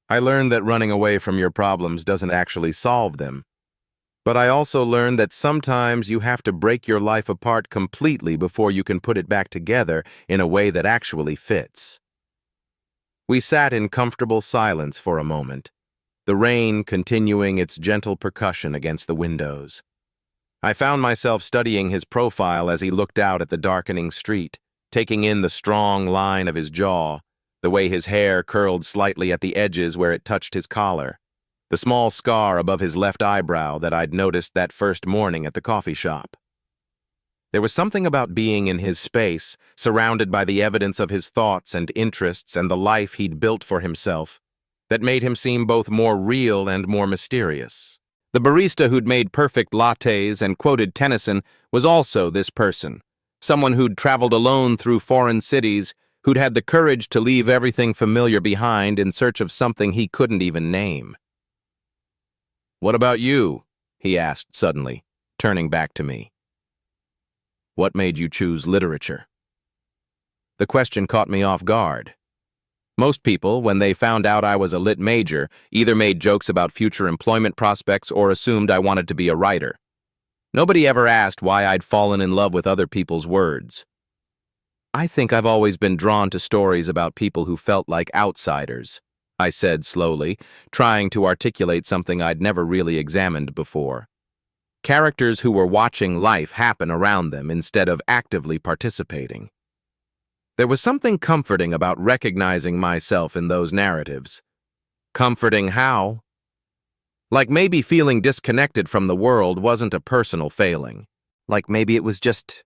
I learned that running away from your problems doesn't actually solve them. But I also learned that sometimes you have to break your life apart completely before you can put it back together in a way that actually fits. We sat in comfortable silence for a moment, the rain continuing its gentle percussion against the windows. I found myself studying his profile as he looked out at the darkening street, taking in the strong line of his jaw, the way his hair curled slightly at the edges where it touched his collar, the small scar above his left eyebrow that I'd noticed that first morning at the coffee shop. There was something about being in his space, surrounded by the evidence of his thoughts and interests and the life he'd built for himself, that made him seem both more real and more mysterious. The barista who'd made perfect lattes and quoted Tennyson was also this person, someone who'd traveled alone through foreign cities, who'd had the courage to leave everything familiar behind in search of something he couldn't even name. "What about you?" he asked suddenly, turning back to me. "What made you choose literature?" The question caught me off guard. Most people, when they found out I was a lit major, either made jokes about future employment prospects or assumed I wanted to be a writer. Nobody ever asked why I'd fallen in love with other people's words. "I think I've always been drawn to stories about people who felt like outsiders," I said slowly, trying to articulate something I'd never really examined before. Characters who were watching life happen around them instead of actively participating. There was something comforting about recognizing myself in those narratives. Comforting how? Like maybe feeling disconnected from the world wasn't a personal failing. Like maybe it was just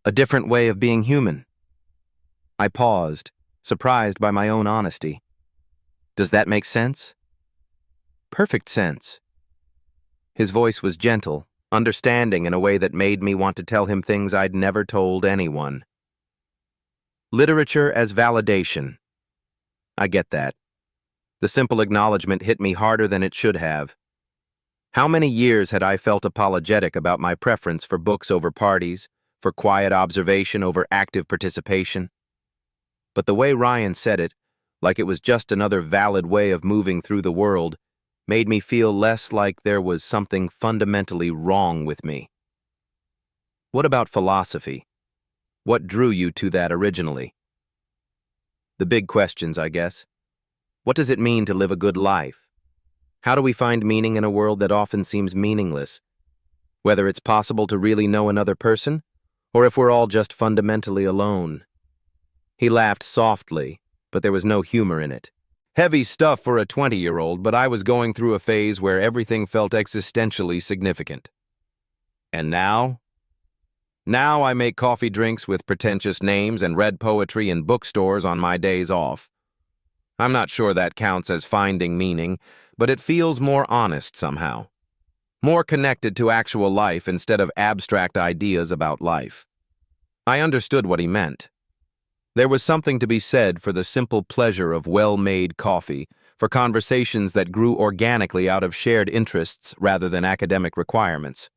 a different way of being human. I paused, surprised by my own honesty. Does that make sense? Perfect sense. His voice was gentle, understanding in a way that made me want to tell him things I'd never told anyone. Literature as validation. I get that. The simple acknowledgement hit me harder than it should have. How many years had I felt apologetic about my preference for books over parties, for quiet observation over active participation? But the way Ryan said it, like it was just another valid way of moving through the world, made me feel less like there was something fundamentally wrong with me. What about philosophy? What drew you to that originally? The big questions, I guess. What does it mean to live a good life? How do we find meaning in a world that often seems meaningless? Whether it's possible to really know another person, or if we're all just fundamentally alone. He laughed softly, but there was no humor in it. Heavy stuff for a 20-year-old, but I was going through a phase where everything felt existentially significant. And now? Now I make coffee drinks with pretentious names and read poetry in bookstores on my days off. I'm not sure that counts as finding meaning, but it feels more honest somehow. More connected to actual life instead of abstract ideas about life. I understood what he meant. There was something to be said for the simple pleasure of well-made coffee, for conversations that grew organically out of shared interests rather than academic requirements.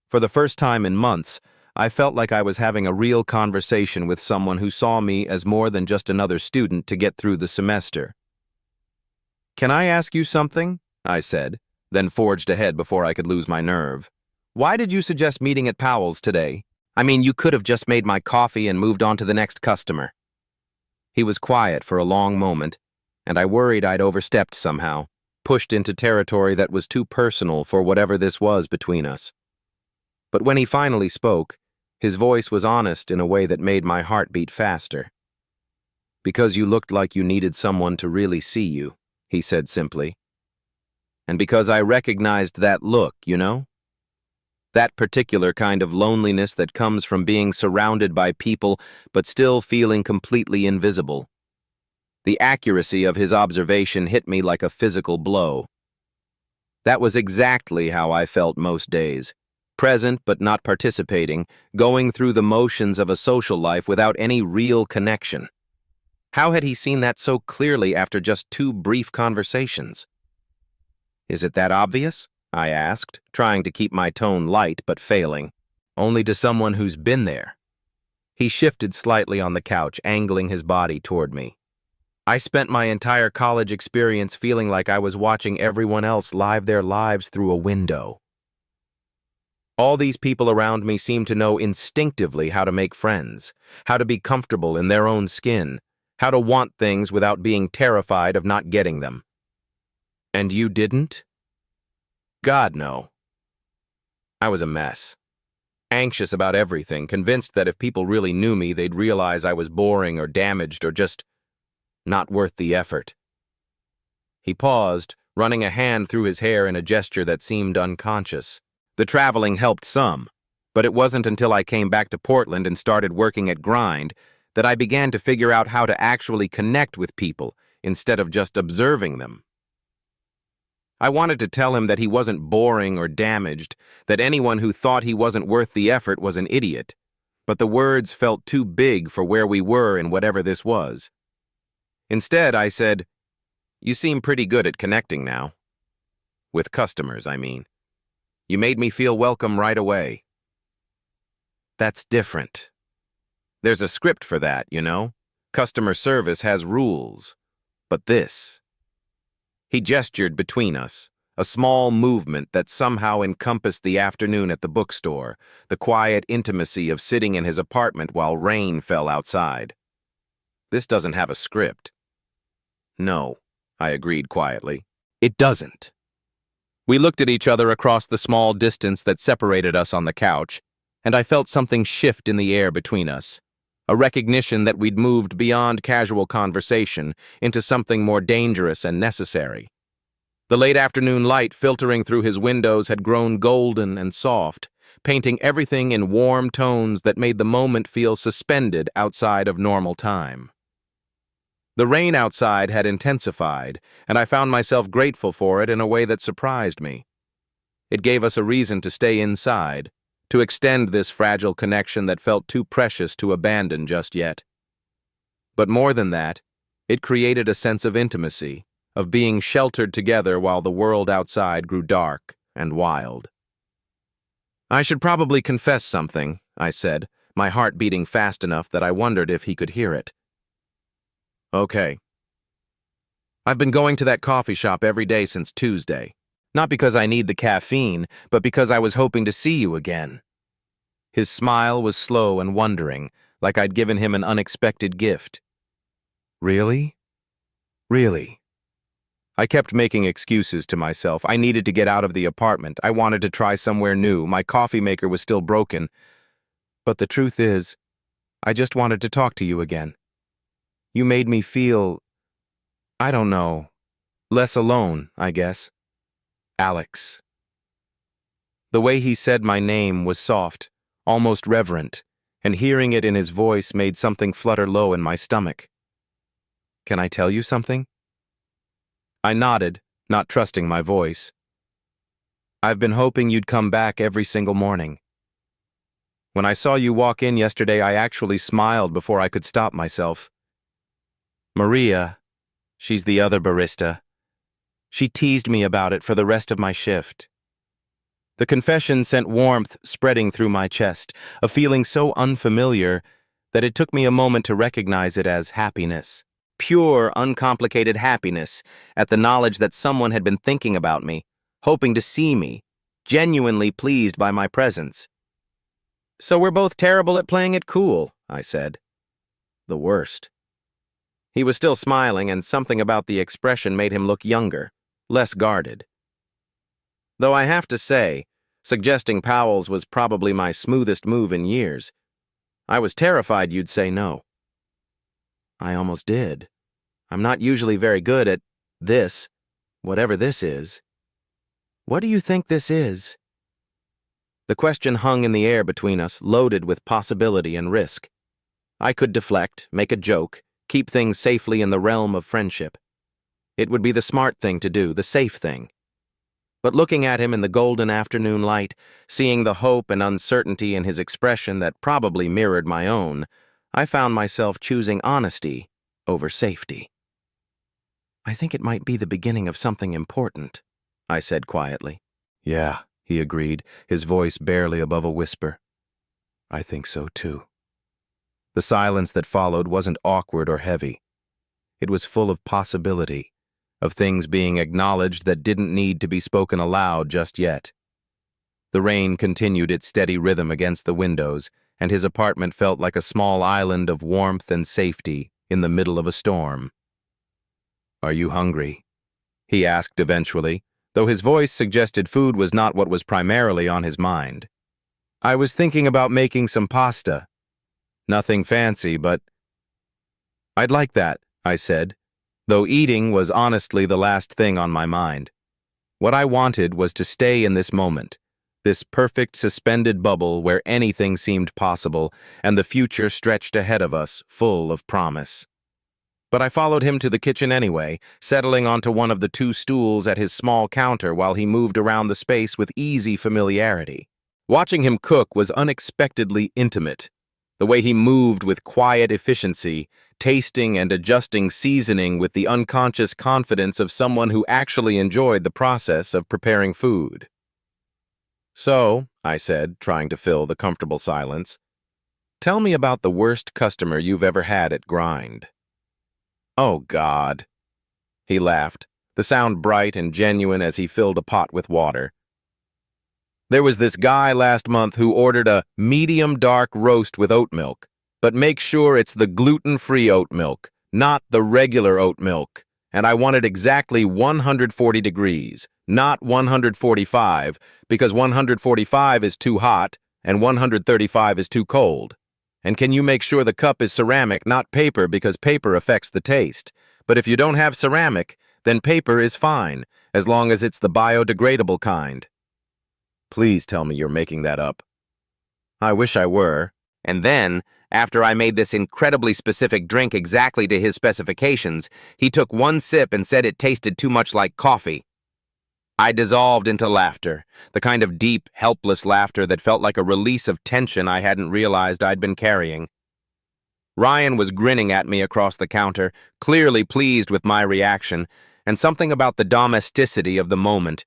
For the first time in months, I felt like I was having a real conversation with someone who saw me as more than just another student to get through the semester. "Can I ask you something?" I said, then forged ahead before I could lose my nerve. "Why did you suggest meeting at Powell's today? I mean, you could have just made my coffee and moved on to the next customer." He was quiet for a long moment, and I worried I'd overstepped somehow, pushed into territory that was too personal for whatever this was between us. But when he finally spoke, his voice was honest in a way that made my heart beat faster. "Because you looked like you needed someone to really see you," he said simply. "And because I recognized that look, you know? That particular kind of loneliness that comes from being surrounded by people but still feeling completely invisible. The accuracy of his observation hit me like a physical blow. That was exactly how I felt most days. Present but not participating, going through the motions of a social life without any real connection. How had he seen that so clearly after just 2 brief conversations? "Is it that obvious?" I asked, trying to keep my tone light but failing. "Only to someone who's been there." He shifted slightly on the couch, angling his body toward me. I spent my entire college experience feeling like I was watching everyone else live their lives through a window. All these people around me seemed to know instinctively how to make friends, how to be comfortable in their own skin, how to want things without being terrified of not getting them. And you didn't? God, no. I was a mess. Anxious about everything, convinced that if people really knew me, they'd realize I was boring or damaged or just not worth the effort. He paused, running a hand through his hair in a gesture that seemed unconscious. The traveling helped some, but it wasn't until I came back to Portland and started working at Grind that I began to figure out how to actually connect with people instead of just observing them. I wanted to tell him that he wasn't boring or damaged, that anyone who thought he wasn't worth the effort was an idiot, but the words felt too big for where we were in whatever this was. Instead, I said, "You seem pretty good at connecting now. With customers, I mean. You made me feel welcome right away." That's different. There's a script for that, you know? Customer service has rules. But this... He gestured between us, a small movement that somehow encompassed the afternoon at the bookstore, the quiet intimacy of sitting in his apartment while rain fell outside. This doesn't have a script. No, I agreed quietly. It doesn't. We looked at each other across the small distance that separated us on the couch, and I felt something shift in the air between us, a recognition that we'd moved beyond casual conversation into something more dangerous and necessary. The late afternoon light filtering through his windows had grown golden and soft, painting everything in warm tones that made the moment feel suspended outside of normal time. The rain outside had intensified, and I found myself grateful for it in a way that surprised me. It gave us a reason to stay inside, to extend this fragile connection that felt too precious to abandon just yet. But more than that, it created a sense of intimacy, of being sheltered together while the world outside grew dark and wild. "I should probably confess something," I said, my heart beating fast enough that I wondered if he could hear it. "Okay. I've been going to that coffee shop every day since Tuesday. Not because I need the caffeine, but because I was hoping to see you again." His smile was slow and wondering, like I'd given him an unexpected gift. "Really? Really?" I kept making excuses to myself. I needed to get out of the apartment. I wanted to try somewhere new. My coffee maker was still broken. But the truth is, I just wanted to talk to you again. You made me feel, I don't know, less alone, I guess. Alex. The way he said my name was soft, almost reverent, and hearing it in his voice made something flutter low in my stomach. "Can I tell you something?" I nodded, not trusting my voice. "I've been hoping you'd come back every single morning. When I saw you walk in yesterday, I actually smiled before I could stop myself. Maria, she's the other barista, she teased me about it for the rest of my shift." The confession sent warmth spreading through my chest, a feeling so unfamiliar that it took me a moment to recognize it as happiness. Pure, uncomplicated happiness at the knowledge that someone had been thinking about me, hoping to see me, genuinely pleased by my presence. "So we're both terrible at playing it cool," I said. "The worst." He was still smiling, and something about the expression made him look younger, less guarded. Though I have to say, suggesting Powell's was probably my smoothest move in years. I was terrified you'd say no. I almost did. I'm not usually very good at this, whatever this is. What do you think this is? The question hung in the air between us, loaded with possibility and risk. I could deflect, make a joke, keep things safely in the realm of friendship. It would be the smart thing to do, the safe thing. But looking at him in the golden afternoon light, seeing the hope and uncertainty in his expression that probably mirrored my own, I found myself choosing honesty over safety. "I think it might be the beginning of something important," I said quietly. "Yeah," he agreed, his voice barely above a whisper. "I think so too." The silence that followed wasn't awkward or heavy. It was full of possibility, of things being acknowledged that didn't need to be spoken aloud just yet. The rain continued its steady rhythm against the windows, and his apartment felt like a small island of warmth and safety in the middle of a storm. "Are you hungry?" he asked eventually, though his voice suggested food was not what was primarily on his mind. "I was thinking about making some pasta. Nothing fancy, but—" "I'd like that," I said, though eating was honestly the last thing on my mind. What I wanted was to stay in this moment, this perfect suspended bubble where anything seemed possible and the future stretched ahead of us, full of promise. But I followed him to the kitchen anyway, settling onto one of the 2 stools at his small counter while he moved around the space with easy familiarity. Watching him cook was unexpectedly intimate. The way he moved with quiet efficiency, tasting and adjusting seasoning with the unconscious confidence of someone who actually enjoyed the process of preparing food. "So," I said, trying to fill the comfortable silence, "tell me about the worst customer you've ever had at Grind." "Oh, God." He laughed, the sound bright and genuine as he filled a pot with water. "There was this guy last month who ordered a medium dark roast with oat milk, but make sure it's the gluten-free oat milk, not the regular oat milk. And I want it exactly 140 degrees, not 145, because 145 is too hot and 135 is too cold. And can you make sure the cup is ceramic, not paper, because paper affects the taste. But if you don't have ceramic, then paper is fine, as long as it's the biodegradable kind." "Please tell me you're making that up." "I wish I were." And then, after I made this incredibly specific drink exactly to his specifications, he took one sip and said it tasted too much like coffee. I dissolved into laughter, the kind of deep, helpless laughter that felt like a release of tension I hadn't realized I'd been carrying. Ryan was grinning at me across the counter, clearly pleased with my reaction, and something about the domesticity of the moment.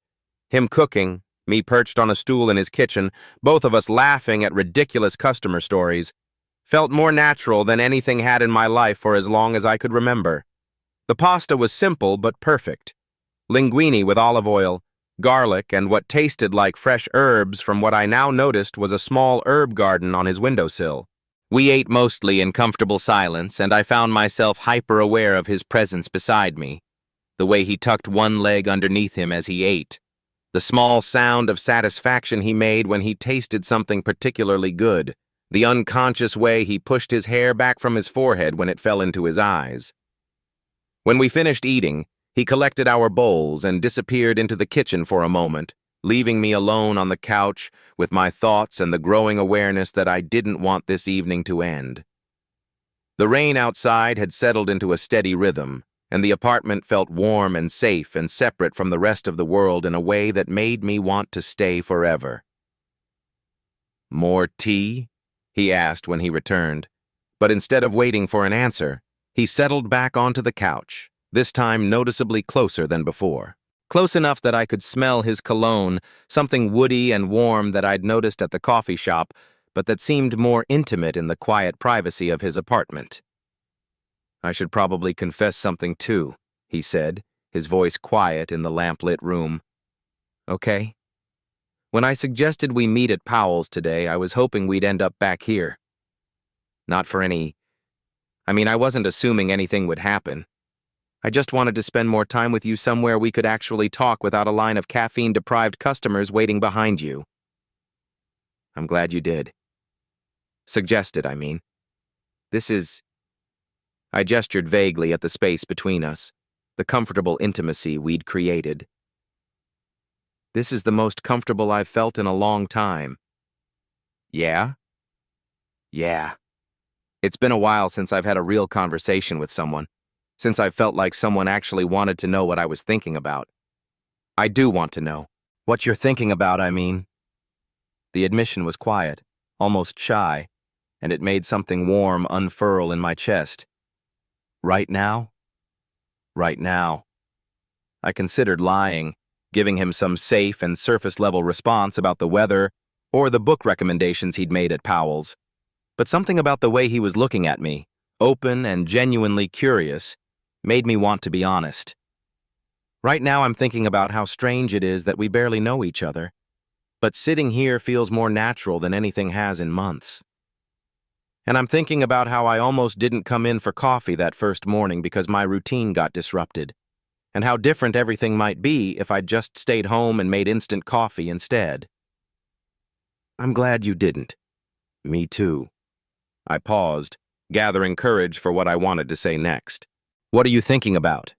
Him cooking, me perched on a stool in his kitchen, both of us laughing at ridiculous customer stories, felt more natural than anything had in my life for as long as I could remember. The pasta was simple but perfect. Linguine with olive oil, garlic, and what tasted like fresh herbs from what I now noticed was a small herb garden on his windowsill. We ate mostly in comfortable silence, and I found myself hyper-aware of his presence beside me, the way he tucked one leg underneath him as he ate, the small sound of satisfaction he made when he tasted something particularly good, the unconscious way he pushed his hair back from his forehead when it fell into his eyes. When we finished eating, he collected our bowls and disappeared into the kitchen for a moment, leaving me alone on the couch with my thoughts and the growing awareness that I didn't want this evening to end. The rain outside had settled into a steady rhythm, and the apartment felt warm and safe and separate from the rest of the world in a way that made me want to stay forever. "More tea?" he asked when he returned, but instead of waiting for an answer, he settled back onto the couch, this time noticeably closer than before. Close enough that I could smell his cologne, something woody and warm that I'd noticed at the coffee shop, but that seemed more intimate in the quiet privacy of his apartment. "I should probably confess something too," he said, his voice quiet in the lamp-lit room. "Okay? When I suggested we meet at Powell's today, I was hoping we'd end up back here. Not for any... I wasn't assuming anything would happen. I just wanted to spend more time with you somewhere we could actually talk without a line of caffeine-deprived customers waiting behind you. I'm glad you did. Suggested, I mean. This is..." I gestured vaguely at the space between us, the comfortable intimacy we'd created. "This is the most comfortable I've felt in a long time." "Yeah?" "Yeah. It's been a while since I've had a real conversation with someone, since I felt like someone actually wanted to know what I was thinking about. I do want to know. What you're thinking about, I mean." The admission was quiet, almost shy, and it made something warm unfurl in my chest. Right now? Right now. I considered lying, giving him some safe and surface-level response about the weather or the book recommendations he'd made at Powell's. But something about the way he was looking at me, open and genuinely curious, made me want to be honest. Right now I'm thinking about how strange it is that we barely know each other, but sitting here feels more natural than anything has in months. And I'm thinking about how I almost didn't come in for coffee that first morning because my routine got disrupted, and how different everything might be if I'd just stayed home and made instant coffee instead. I'm glad you didn't. Me too. I paused, gathering courage for what I wanted to say next. What are you thinking about?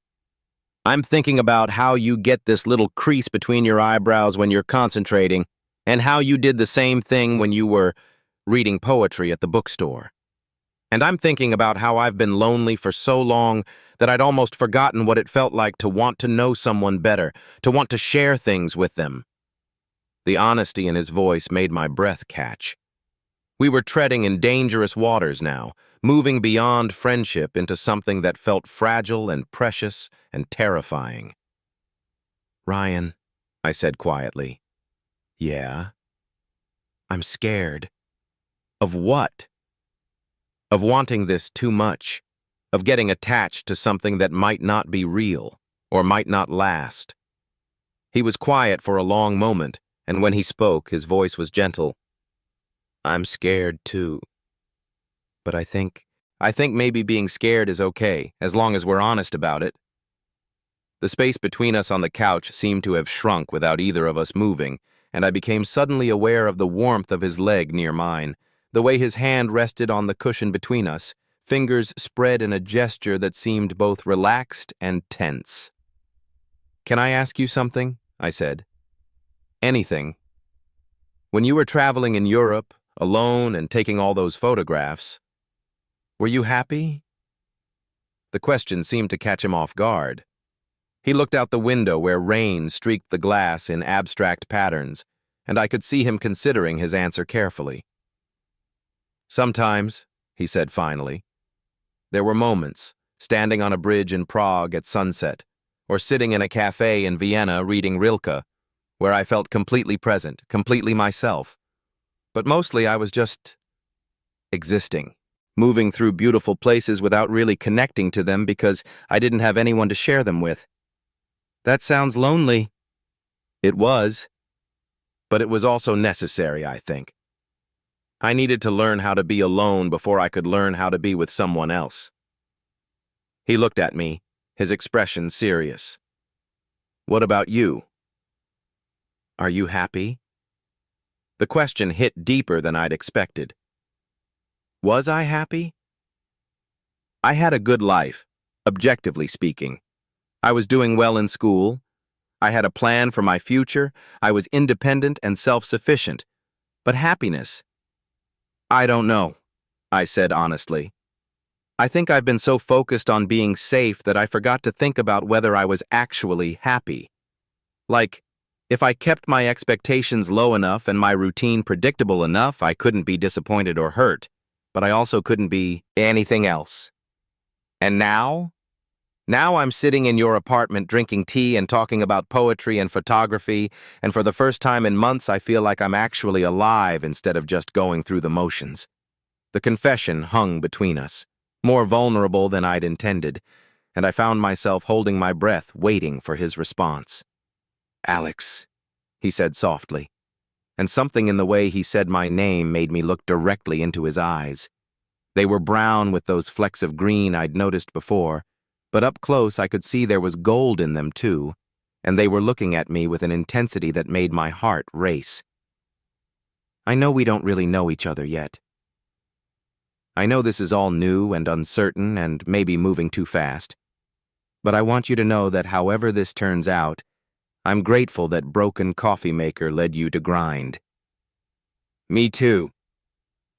I'm thinking about how you get this little crease between your eyebrows when you're concentrating, and how you did the same thing when you were reading poetry at the bookstore. And I'm thinking about how I've been lonely for so long that I'd almost forgotten what it felt like to want to know someone better, to want to share things with them. The honesty in his voice made my breath catch. We were treading in dangerous waters now, moving beyond friendship into something that felt fragile and precious and terrifying. Ryan, I said quietly. Yeah? I'm scared. Of what? Of wanting this too much, of getting attached to something that might not be real, or might not last. He was quiet for a long moment, and when he spoke, his voice was gentle. I'm scared too. But I think maybe being scared is okay, as long as we're honest about it. The space between us on the couch seemed to have shrunk without either of us moving, and I became suddenly aware of the warmth of his leg near mine, the way his hand rested on the cushion between us, fingers spread in a gesture that seemed both relaxed and tense. Can I ask you something? I said. Anything. When you were traveling in Europe, alone and taking all those photographs, were you happy? The question seemed to catch him off guard. He looked out the window where rain streaked the glass in abstract patterns, and I could see him considering his answer carefully. Sometimes, he said finally. There were moments, standing on a bridge in Prague at sunset, or sitting in a cafe in Vienna reading Rilke, where I felt completely present, completely myself. But mostly I was just existing, moving through beautiful places without really connecting to them because I didn't have anyone to share them with. That sounds lonely. It was. But it was also necessary, I think. I needed to learn how to be alone before I could learn how to be with someone else. He looked at me, his expression serious. What about you? Are you happy? The question hit deeper than I'd expected. Was I happy? I had a good life, objectively speaking. I was doing well in school. I had a plan for my future. I was independent and self-sufficient. But happiness? I don't know, I said honestly. I think I've been so focused on being safe that I forgot to think about whether I was actually happy. Like, if I kept my expectations low enough and my routine predictable enough, I couldn't be disappointed or hurt, but I also couldn't be anything else. And now? Now I'm sitting in your apartment drinking tea and talking about poetry and photography, and for the first time in months I feel like I'm actually alive instead of just going through the motions. The confession hung between us, more vulnerable than I'd intended, and I found myself holding my breath, waiting for his response. Alex, he said softly, and something in the way he said my name made me look directly into his eyes. They were brown with those flecks of green I'd noticed before, but up close I could see there was gold in them too, and they were looking at me with an intensity that made my heart race. I know we don't really know each other yet. I know this is all new and uncertain and maybe moving too fast, but I want you to know that however this turns out, I'm grateful that broken coffee maker led you to grind. Me too.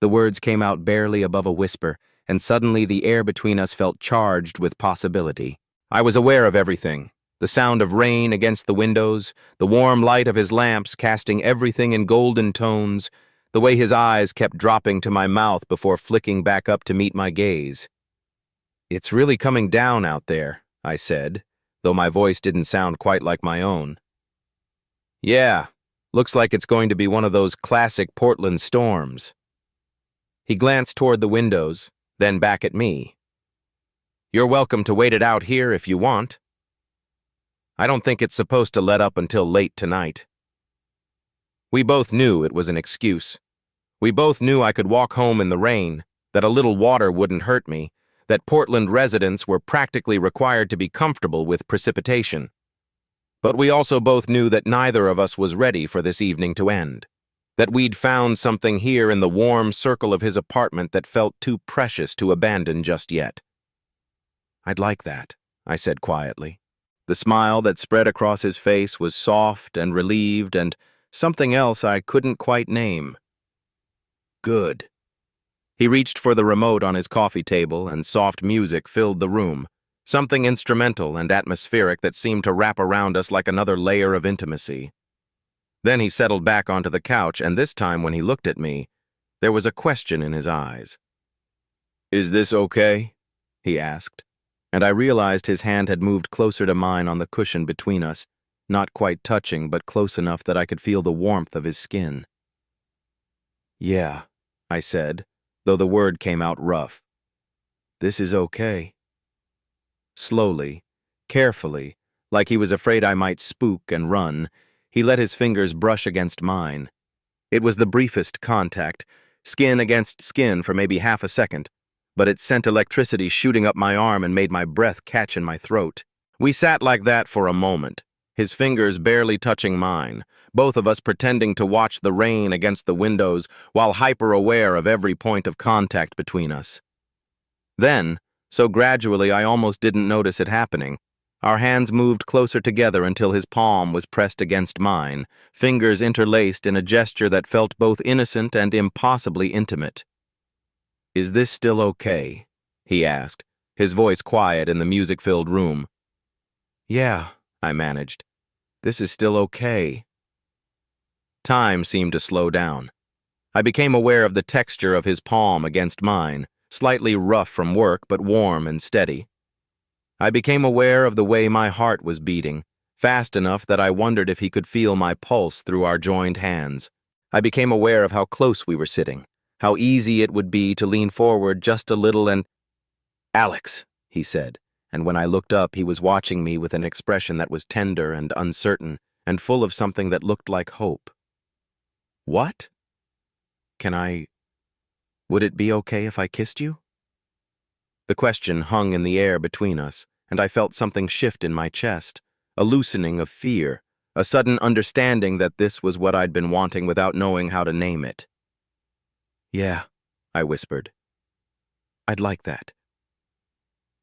The words came out barely above a whisper, and suddenly the air between us felt charged with possibility. I was aware of everything. The sound of rain against the windows, the warm light of his lamps casting everything in golden tones, the way his eyes kept dropping to my mouth before flicking back up to meet my gaze. It's really coming down out there, I said, though my voice didn't sound quite like my own. Yeah, looks like it's going to be one of those classic Portland storms. He glanced toward the windows, then back at me. "You're welcome to wait it out here if you want. I don't think it's supposed to let up until late tonight." We both knew it was an excuse. We both knew I could walk home in the rain, that a little water wouldn't hurt me, that Portland residents were practically required to be comfortable with precipitation. But we also both knew that neither of us was ready for this evening to end, that we'd found something here in the warm circle of his apartment that felt too precious to abandon just yet. "I'd like that," I said quietly. The smile that spread across his face was soft and relieved and something else I couldn't quite name. "Good." He reached for the remote on his coffee table, and soft music filled the room, something instrumental and atmospheric that seemed to wrap around us like another layer of intimacy. Then he settled back onto the couch, and this time when he looked at me, there was a question in his eyes. "Is this okay?" he asked, and I realized his hand had moved closer to mine on the cushion between us, not quite touching, but close enough that I could feel the warmth of his skin. "Yeah," I said, though the word came out rough. "This is okay." Slowly, carefully, like he was afraid I might spook and run, he let his fingers brush against mine. It was the briefest contact, skin against skin for maybe half a second, but it sent electricity shooting up my arm and made my breath catch in my throat. We sat like that for a moment, his fingers barely touching mine, both of us pretending to watch the rain against the windows while hyper-aware of every point of contact between us. Then, so gradually I almost didn't notice it happening, our hands moved closer together until his palm was pressed against mine, fingers interlaced in a gesture that felt both innocent and impossibly intimate. "Is this still okay?" he asked, his voice quiet in the music-filled room. "Yeah," I managed. "This is still okay." Time seemed to slow down. I became aware of the texture of his palm against mine, slightly rough from work but warm and steady. I became aware of the way my heart was beating, fast enough that I wondered if he could feel my pulse through our joined hands. I became aware of how close we were sitting, how easy it would be to lean forward just a little and— "Alex," he said, and when I looked up he was watching me with an expression that was tender and uncertain and full of something that looked like hope. "What? Would it be okay if I kissed you?" The question hung in the air between us, and I felt something shift in my chest, a loosening of fear, a sudden understanding that this was what I'd been wanting without knowing how to name it. "Yeah," I whispered. "I'd like that."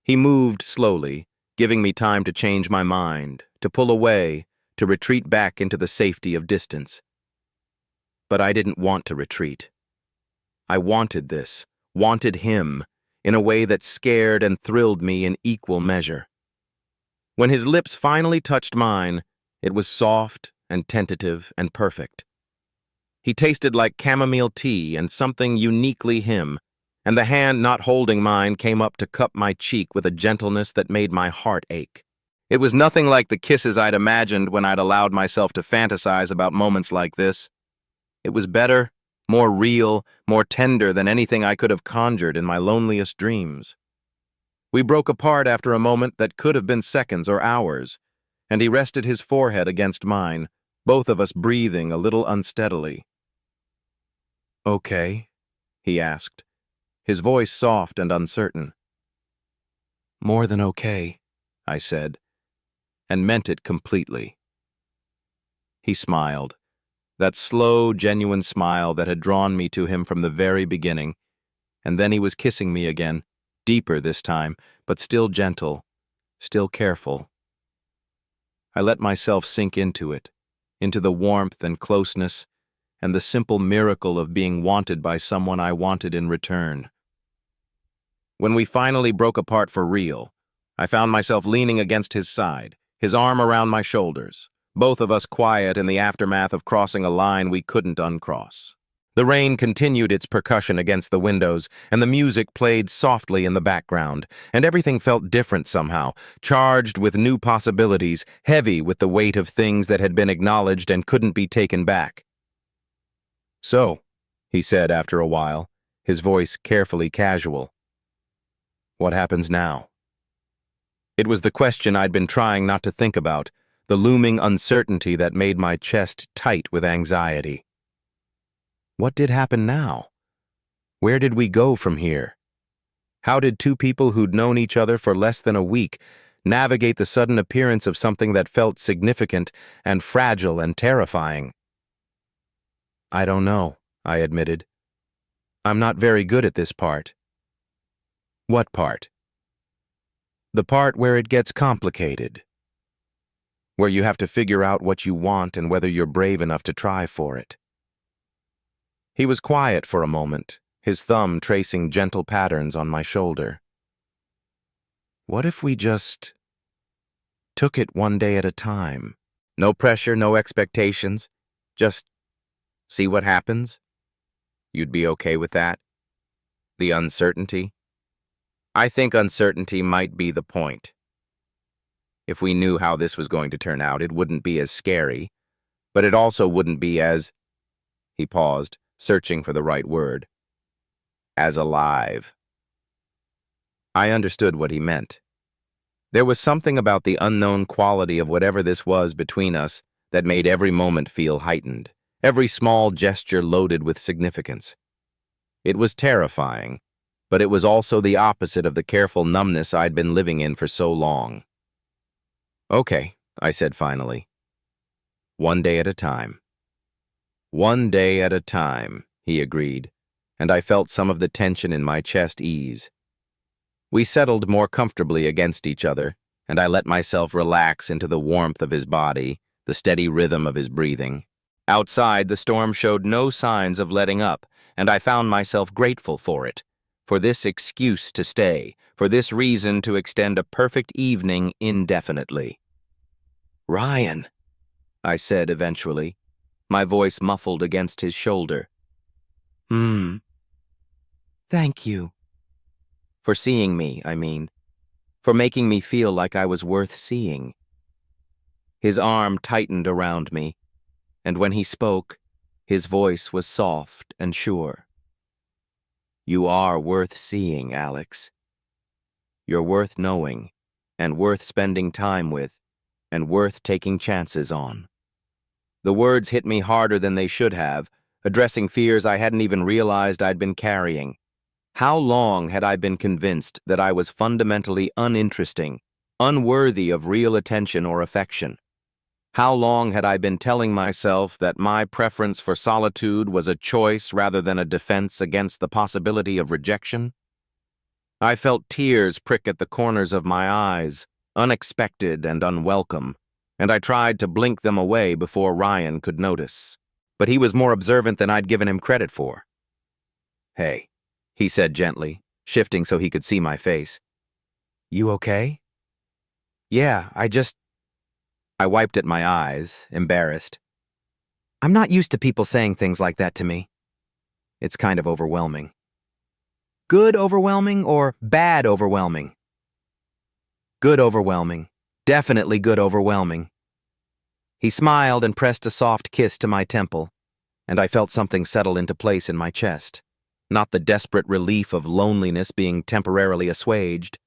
He moved slowly, giving me time to change my mind, to pull away, to retreat back into the safety of distance. But I didn't want to retreat. I wanted this, wanted him, in a way that scared and thrilled me in equal measure. When his lips finally touched mine, it was soft and tentative and perfect. He tasted like chamomile tea and something uniquely him, and the hand not holding mine came up to cup my cheek with a gentleness that made my heart ache. It was nothing like the kisses I'd imagined when I'd allowed myself to fantasize about moments like this. It was better, more real, more tender than anything I could have conjured in my loneliest dreams. We broke apart after a moment that could have been seconds or hours, and he rested his forehead against mine, both of us breathing a little unsteadily. "Okay?" he asked, his voice soft and uncertain. "More than okay," I said, and meant it completely. He smiled, that slow, genuine smile that had drawn me to him from the very beginning, and then he was kissing me again, deeper this time, but still gentle, still careful. I let myself sink into it, into the warmth and closeness, and the simple miracle of being wanted by someone I wanted in return. When we finally broke apart for real, I found myself leaning against his side, his arm around my shoulders, both of us quiet in the aftermath of crossing a line we couldn't uncross. The rain continued its percussion against the windows, and the music played softly in the background, and everything felt different somehow, charged with new possibilities, heavy with the weight of things that had been acknowledged and couldn't be taken back. "So," he said after a while, his voice carefully casual. What happens now? It was the question I'd been trying not to think about, the looming uncertainty that made my chest tight with anxiety. What did happen now? Where did we go from here? How did two people who'd known each other for less than a week navigate the sudden appearance of something that felt significant and fragile and terrifying? I don't know, I admitted. I'm not very good at this part. What part? The part where it gets complicated. Where you have to figure out what you want and whether you're brave enough to try for it. He was quiet for a moment, his thumb tracing gentle patterns on my shoulder. What if we just took it one day at a time? No pressure, no expectations, just see what happens? You'd be okay with that? The uncertainty? I think uncertainty might be the point. If we knew how this was going to turn out, it wouldn't be as scary, but it also wouldn't be as... He paused, searching for the right word. As alive. I understood what he meant. There was something about the unknown quality of whatever this was between us that made every moment feel heightened, every small gesture loaded with significance. It was terrifying, but it was also the opposite of the careful numbness I'd been living in for so long. Okay, I said finally. One day at a time. One day at a time, he agreed, and I felt some of the tension in my chest ease. We settled more comfortably against each other, and I let myself relax into the warmth of his body, the steady rhythm of his breathing. Outside, the storm showed no signs of letting up, and I found myself grateful for it, for this excuse to stay, for this reason to extend a perfect evening indefinitely. Ryan, I said eventually, my voice muffled against his shoulder. Thank you. For seeing me, I mean. For making me feel like I was worth seeing. His arm tightened around me, and when he spoke, his voice was soft and sure. You are worth seeing, Alex. You're worth knowing, and worth spending time with, and worth taking chances on. The words hit me harder than they should have, addressing fears I hadn't even realized I'd been carrying. How long had I been convinced that I was fundamentally uninteresting, unworthy of real attention or affection? How long had I been telling myself that my preference for solitude was a choice rather than a defense against the possibility of rejection? I felt tears prick at the corners of my eyes, unexpected and unwelcome, and I tried to blink them away before Ryan could notice. But he was more observant than I'd given him credit for. Hey, he said gently, shifting so he could see my face. You okay? Yeah, I wiped at my eyes, embarrassed. I'm not used to people saying things like that to me. It's kind of overwhelming. Good overwhelming or bad overwhelming? Good overwhelming. Definitely good overwhelming. He smiled and pressed a soft kiss to my temple, and I felt something settle into place in my chest. Not the desperate relief of loneliness being temporarily assuaged,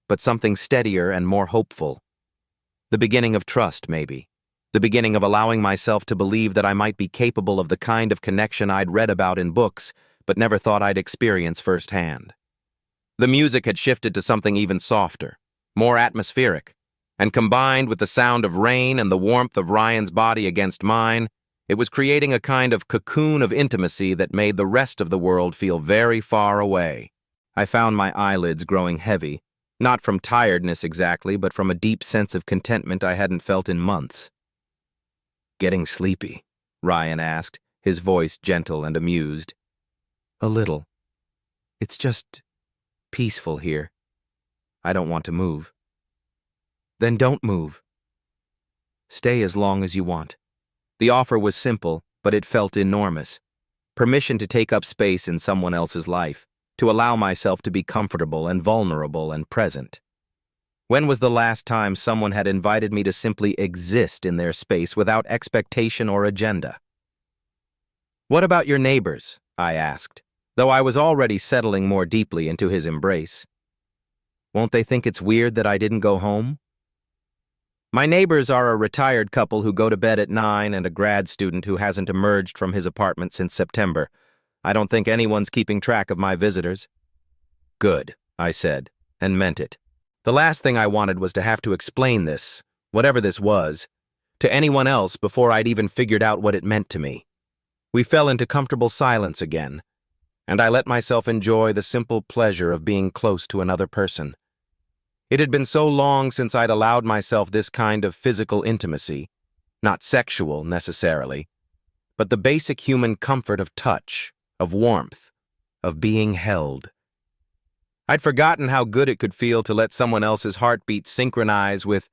but something steadier and more hopeful. The beginning of trust, maybe. The beginning of allowing myself to believe that I might be capable of the kind of connection I'd read about in books, but never thought I'd experience firsthand. The music had shifted to something even softer, more atmospheric, and combined with the sound of rain and the warmth of Ryan's body against mine, it was creating a kind of cocoon of intimacy that made the rest of the world feel very far away. I found my eyelids growing heavy, not from tiredness exactly, but from a deep sense of contentment I hadn't felt in months. Getting sleepy? Ryan asked, his voice gentle and amused. A little. It's just peaceful here. I don't want to move. Then don't move. Stay as long as you want. The offer was simple, but it felt enormous. Permission to take up space in someone else's life, to allow myself to be comfortable and vulnerable and present. When was the last time someone had invited me to simply exist in their space without expectation or agenda? What about your neighbors? I asked. though I was already settling more deeply into his embrace. Won't they think it's weird that I didn't go home? My neighbors are a retired couple who go to bed at 9 and a grad student who hasn't emerged from his apartment since September. I don't think anyone's keeping track of my visitors. Good, I said, and meant it. The last thing I wanted was to have to explain this, whatever this was, to anyone else before I'd even figured out what it meant to me. We fell into comfortable silence again, and I let myself enjoy the simple pleasure of being close to another person. It had been so long since I'd allowed myself this kind of physical intimacy, not sexual necessarily, but the basic human comfort of touch, of warmth, of being held. I'd forgotten how good it could feel to let someone else's heartbeat synchronize with